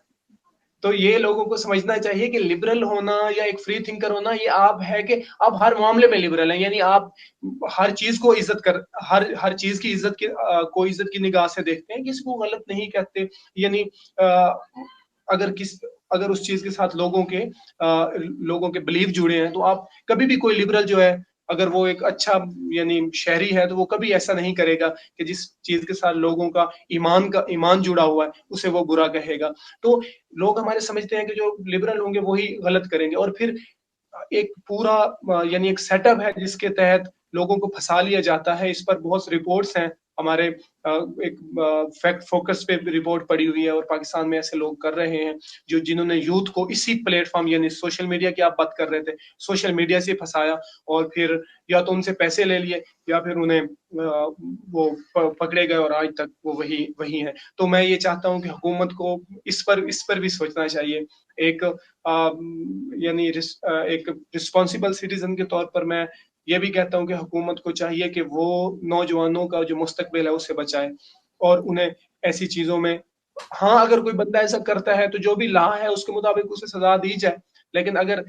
तो ये लोगों को समझना चाहिए कि लिबरल होना या एक फ्री थिंकर होना, ये आप है कि आप हर मामले में लिबरल हैं, यानी आप हर चीज को इज्जत कर, हर हर चीज की इज्जत की को इज्जत की निगाह से देखते हैं, किसी को गलत नहीं कहते। यानी अगर किस अगर उस चीज के साथ लोगों के बिलीव जुड़े हैं, तो आप कभी भी, कोई लिबरल जो है, अगर वो एक अच्छा यानी शहरी है, तो वो कभी ऐसा नहीं करेगा कि जिस चीज के साथ लोगों का ईमान जुड़ा हुआ है, उसे वो बुरा कहेगा। तो लोग हमारे समझते हैं कि जो लिबरल होंगे वही गलत करेंगे, और फिर एक पूरा यानी एक सेटअप है जिसके तहत लोगों को फंसा लिया जाता है। इस पर बहुत रिपोर्ट्स हैं हमारे, एक फैक्ट फोकस पे रिपोर्ट पड़ी हुई है, और पाकिस्तान में ऐसे लोग कर रहे हैं जिन्होंने यूथ को इसी प्लेटफॉर्म, यानी सोशल मीडिया की आप बात कर रहे थे, सोशल मीडिया से फंसाया, और फिर या तो उनसे पैसे ले लिए, या फिर उन्हें वो पकड़े गए, और आज तक वो वही वही है। तो मैं ये चाहता हूँ कि हुकूमत को इस पर भी सोचना चाहिए। एक यानी एक रिस्पॉन्सिबल सिटीजन के तौर पर मैं ये भी कहता हूँ कि हुकूमत को चाहिए कि वो नौजवानों का जो मुस्तकबिल है उसे बचाए, और उन्हें ऐसी चीजों में, हाँ, अगर कोई बंदा ऐसा करता है तो जो भी लॉ है उसके मुताबिक उसे सजा दी जाए। लेकिन अगर,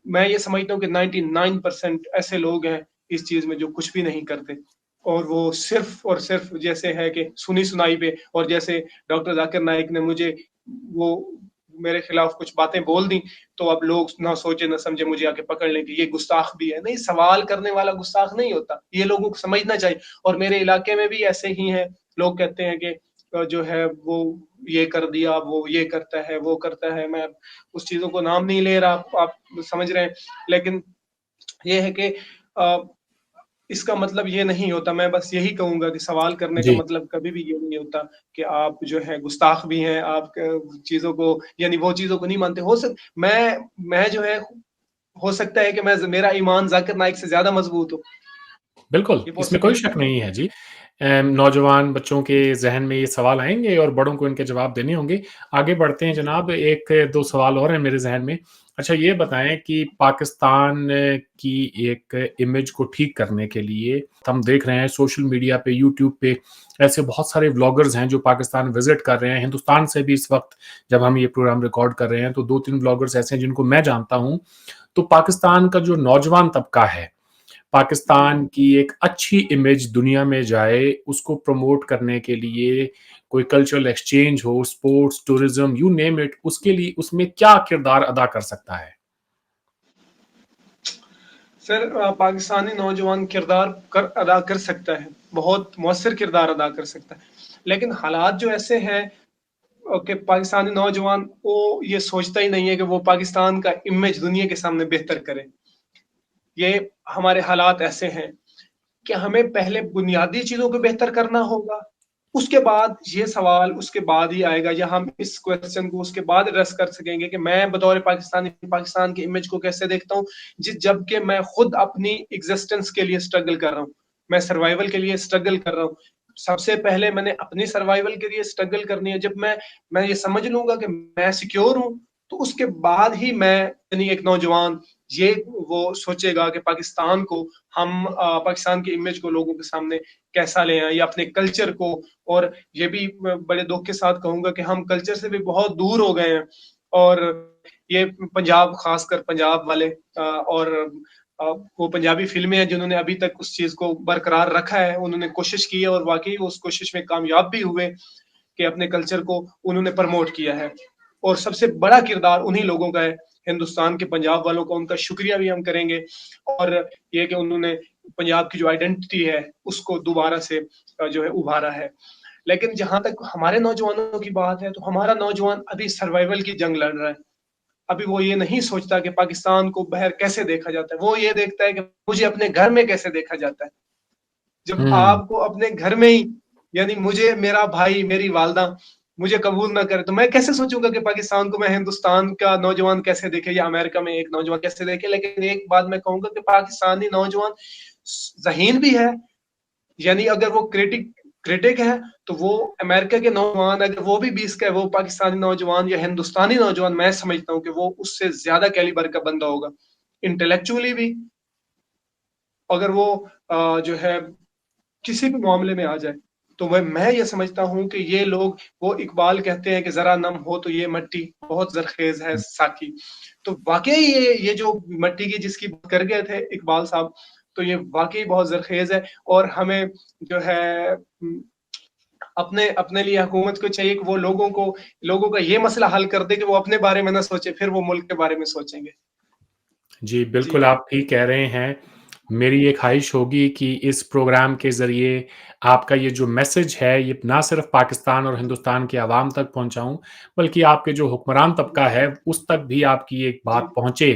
मैं ये समझता हूँ कि 99% ऐसे लोग हैं इस चीज में जो कुछ भी नहीं करते, और वो सिर्फ और सिर्फ जैसे है कि सुनी सुनाई पे, और जैसे डॉक्टर जाकिर नाइक ने मुझे वो मेरे खिलाफ कुछ बातें बोल दी, तो अब लोग ना सोचे ना समझे मुझे आके पकड़ लें कि ये गुस्ताख भी है। नहीं, सवाल करने वाला गुस्ताख नहीं होता, ये लोगों को समझना चाहिए। और मेरे इलाके में भी ऐसे ही हैं, लोग कहते हैं कि जो है वो ये कर दिया, वो ये करता है, वो करता है। मैं उस चीजों को नाम नहीं ले रहा, आप समझ रहे हैं। लेकिन ये है कि अ, इसका मतलब ये नहीं होता, मैं बस यही कहूंगा कि सवाल करने का जी मतलब कभी भी ये नहीं होता कि आप जो है गुस्ताख भी हैं, आप चीजों को, यानी वो चीजों को नहीं मानते। मैं जो है, हो सकता है कि मेरा ईमान जाकिर नाइक से ज्यादा मजबूत हो, बिल्कुल, ये इसमें कोई पॉसिबिलिटी शक है। नहीं है जी। नौजवान बच्चों के ज़हन में ये सवाल आएँगे और बड़ों को इनके जवाब देने होंगे। आगे बढ़ते हैं जनाब, 1-2 सवाल और हैं मेरे ज़हन में। अच्छा ये बताएँ कि पाकिस्तान की एक इमेज को ठीक करने के लिए हम देख रहे हैं सोशल मीडिया पे, यूट्यूब पे ऐसे बहुत सारे व्लॉगर्स हैं जो पाकिस्तान विज़िट कर रहे हैं। हिंदुस्तान से भी इस वक़्त जब हम ये प्रोग्राम रिकॉर्ड कर रहे हैं तो 2-3 व्लॉगर्स ऐसे हैं जिनको मैं जानता हूँ। तो पाकिस्तान का जो नौजवान तबका है, जी। पाकिस्तान की एक अच्छी इमेज दुनिया में जाए, उसको प्रमोट करने के लिए कोई कल्चरल एक्सचेंज हो, sports, tourism, you name it, उसके लिए उसमें क्या किरदार अदा कर सकता है? सर, पाकिस्तानी नौजवान अदा कर सकता है, बहुत मौसर किरदार अदा कर सकता है। लेकिन हालात जो ऐसे हैं कि पाकिस्तानी नौजवान वो ये सोचता ही नहीं है कि वो पाकिस्तान का इमेज दुनिया के सामने बेहतर करे। ये हमारे हालात ऐसे हैं कि हमें पहले बुनियादी चीज़ों को बेहतर करना होगा, उसके बाद ये सवाल उसके बाद ही आएगा, या हम इस क्वेश्चन को उसके बाद एड्रेस कर सकेंगे कि मैं बतौर पाकिस्तानी पाकिस्तान की इमेज को कैसे देखता हूँ, जबकि मैं खुद अपनी एग्जिस्टेंस के लिए स्ट्रगल कर रहा हूँ, मैं सर्वाइवल के लिए स्ट्रगल कर रहा हूँ। सबसे पहले मैंने अपनी सर्वाइवल के लिए स्ट्रगल करनी है। जब मैं ये समझ लूंगा कि मैं सिक्योर हूँ, तो उसके बाद ही मैं, यानी एक नौजवान ये वो सोचेगा कि पाकिस्तान को हम पाकिस्तान की इमेज को लोगों के सामने कैसा ले आए, या अपने कल्चर को। और ये भी बड़े दुख के साथ कहूंगा कि हम कल्चर से भी बहुत दूर हो गए हैं। और ये पंजाब, खासकर पंजाब वाले और वो पंजाबी फ़िल्में हैं जिन्होंने अभी तक उस चीज़ को बरकरार रखा है, उन्होंने कोशिश की है और वाक़ई वो उस कोशिश में कामयाब भी हुए कि अपने कल्चर को उन्होंने प्रमोट किया है। और सबसे बड़ा किरदार उन्हीं लोगों का है, हिंदुस्तान के पंजाब वालों का उनका शुक्रिया भी हम करेंगे और ये कि उन्होंने पंजाब की जो आइडेंटिटी है, उसको दोबारा से जो है उभारा है। लेकिन जहाँ तक हमारे नौजवानों की बात है, तो हमारा नौजवान अभी सर्वाइवल की जंग लड़ रहा है। अभी वो ये नहीं सोचता कि पाकिस्तान को बाहर कैसे देखा जाता है, वो ये देखता है कि मुझे अपने घर में कैसे देखा जाता है। जब हम्म। आपको अपने घर में ही यानी मुझे मेरा भाई, मेरी वालदा मुझे कबूल ना करे, तो मैं कैसे सोचूँगा कि पाकिस्तान को मैं हिंदुस्तान का नौजवान कैसे देखे या अमेरिका में एक नौजवान कैसे देखे। लेकिन एक बात मैं कहूँगा कि पाकिस्तानी नौजवान ज़हीन भी है, यानी अगर वो क्रिटिक है, तो वो अमेरिका के नौजवान अगर वो भी 20 का है, वो पाकिस्तानी नौजवान या हिंदुस्तानी नौजवान मैं समझता हूँ कि वो उससे ज़्यादा कैलिबर का बंदा होगा। इंटेलेक्चुअली भी अगर वो जो है किसी भी मामले में आ जाए, तो मैं ये समझता हूँ कि ये लोग वो इकबाल कहते हैं कि ज़रा नम हो तो ये मिट्टी बहुत ज़रख़ेज़ है साकी। तो वाक़ई ये जो मिट्टी की जिसकी बात कर गए थे इकबाल साहब, तो ये वाक़ई बहुत ज़रख़ेज़ है और हमें जो है अपने अपने लिए हुकूमत को चाहिए कि वो लोगों का ये मसला हल कर दे कि वो अपने बारे में ना सोचे, फिर वो मुल्क के बारे में सोचेंगे। जी, जी। बिल्कुल आप ठीक कह रहे हैं। मेरी ये ख़्वाहिश होगी कि इस प्रोग्राम के ज़रिए आपका ये जो मैसेज है, ये ना सिर्फ़ पाकिस्तान और हिंदुस्तान की आवाम तक पहुँचाऊँ, बल्कि आपके जो हुक्मरान तबका है, उस तक भी आपकी एक जी, बात पहुँचे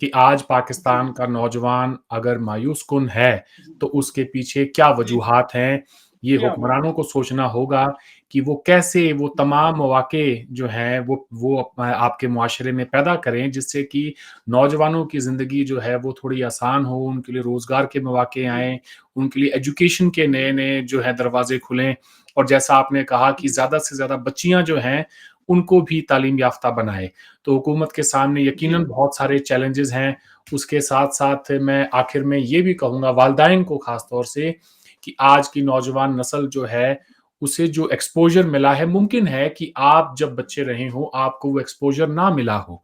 कि आज जी, पाकिस्तान का नौजवान अगर मायूस-कुन है, जी, तो उसके पीछे क्या जी, वजूहात हैं। ये क्या बात हुक्मरानों है! को सोचना होगा कि वो कैसे वो तमाम मौक़े जो हैं, वो आपके मुआशरे में पैदा करें, जिससे कि नौजवानों की ज़िंदगी जो है वो थोड़ी आसान हो, उनके लिए रोज़गार के मौके जी, आएँ, उनके लिए एजुकेशन के नए-नए जो है दरवाज़े खुलें और जैसा आपने कहा कि जी, ज़्यादा से ज़्यादा बच्चियाँ जो हैं, उनको भी तालीम याफ़्ता बनाएँ। तो हुकूमत के सामने जी, यकीनन बहुत सारे चैलेंजेज़ हैं, उसके साथ-साथ मैं आखिर में ये भी कहूँगा वालिदैन को ख़ास तौर से कि आज की नौजवान नस्ल जो है, उसे जो एक्सपोज़र मिला है, मुमकिन है कि आप जब बच्चे रहे हों, आपको वो एक्सपोज़र ना मिला हो।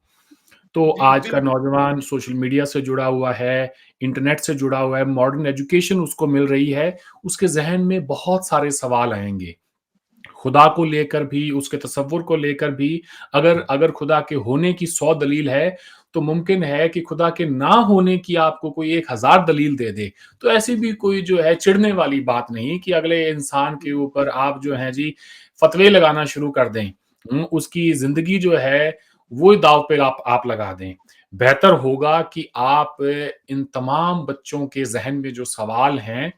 तो जी, आज का बिल्कुल। नौजवान सोशल मीडिया से जुड़ा हुआ है, इंटरनेट से जुड़ा हुआ है, मॉडर्न एजुकेशन उसको मिल रही है, उसके ज़हन में बहुत सारे सवाल आएँगे। खुदा को लेकर भी, उसके तसव्वुर को लेकर भी अगर अगर खुदा के होने की 100 दलील है, तो मुमकिन है कि खुदा के ना होने की आपको कोई 1000 दलील दे दे। तो ऐसी भी कोई जो है चिढ़ने वाली बात नहीं कि अगले इंसान के ऊपर आप जो हैं जी फ़तवे लगाना शुरू कर दें। उसकी ज़िंदगी जो है, वो दाँव पे आप लगा दें। बेहतर होगा कि आप इन तमाम बच्चों के ज़हन में जो सवाल हैं,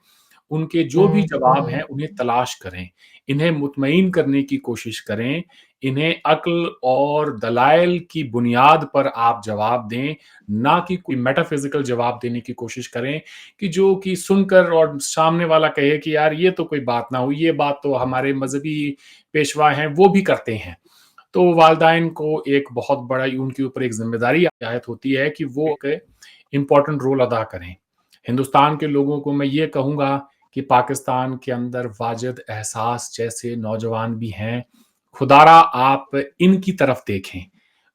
उनके जो भी जवाब हैं, उन्हें तलाश करें। इन्हें मुतमईन करने की कोशिश करें, इन्हें अक्ल और दलाइल की बुनियाद पर आप जवाब दें, ना कि कोई मेटाफ़िज़िकल जवाब देने की कोशिश करें कि जो कि सुनकर और सामने वाला कहे कि यार ये तो कोई बात ना हुई, ये बात तो हमारे मज़हबी पेशवा हैं, वो भी करते हैं। तो वालिदैन को एक बहुत बड़ा उनके ऊपर एक ज़िम्मेदारी आयत होती है कि वो एक इम्पोर्टेंट रोल अदा करें। हिंदुस्तान के लोगों को मैं ये कहूँगा कि पाकिस्तान के अंदर वाजिद एहसास जैसे नौजवान भी हैं। खुदारा आप इनकी तरफ देखें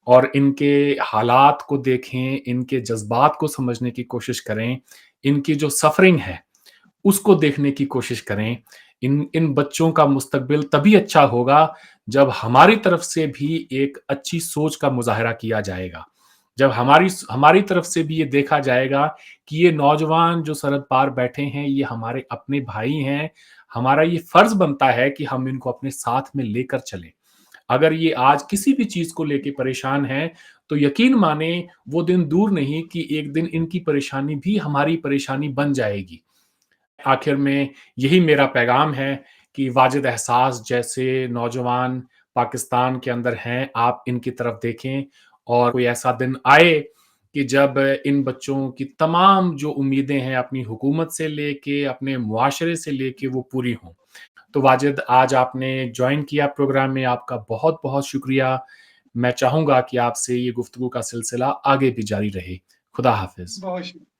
और इनके हालात को देखें, इनके जज़्बात को समझने की कोशिश करें। इनकी जो सफ़रिंग है, उसको देखने की कोशिश करें। इन इन बच्चों का मुस्तकबिल तभी अच्छा होगा, जब हमारी तरफ से भी एक अच्छी सोच का मुज़ाहरा किया जाएगा। जब हमारी तरफ से भी ये देखा जाएगा कि ये नौजवान जो सरहद पार बैठे हैं, ये हमारे अपने भाई हैं। हमारा ये फ़र्ज़ बनता है कि हम इनको अपने साथ में लेकर चलें। अगर ये आज किसी भी चीज़ को लेके परेशान हैं, तो यकीन मानें वो दिन दूर नहीं कि एक दिन इनकी परेशानी भी हमारी परेशानी बन जाएगी। आखिर में यही मेरा पैगाम है कि वाजिद एहसास जैसे नौजवान पाकिस्तान के अंदर हैं, आप इनकी तरफ देखें और कोई ऐसा दिन आए कि जब इन बच्चों की तमाम जो उम्मीदें हैं अपनी हुकूमत से लेके, अपने मुआशरे से लेके वो पूरी हों। तो वाजिद आज आपने जॉइन किया प्रोग्राम में, आपका बहुत-बहुत शुक्रिया। मैं चाहूँगा कि आपसे ये गुफ्तगू का सिलसिला आगे भी जारी रहे। खुदा हाफ़िज़। बहुत शुक्रिया।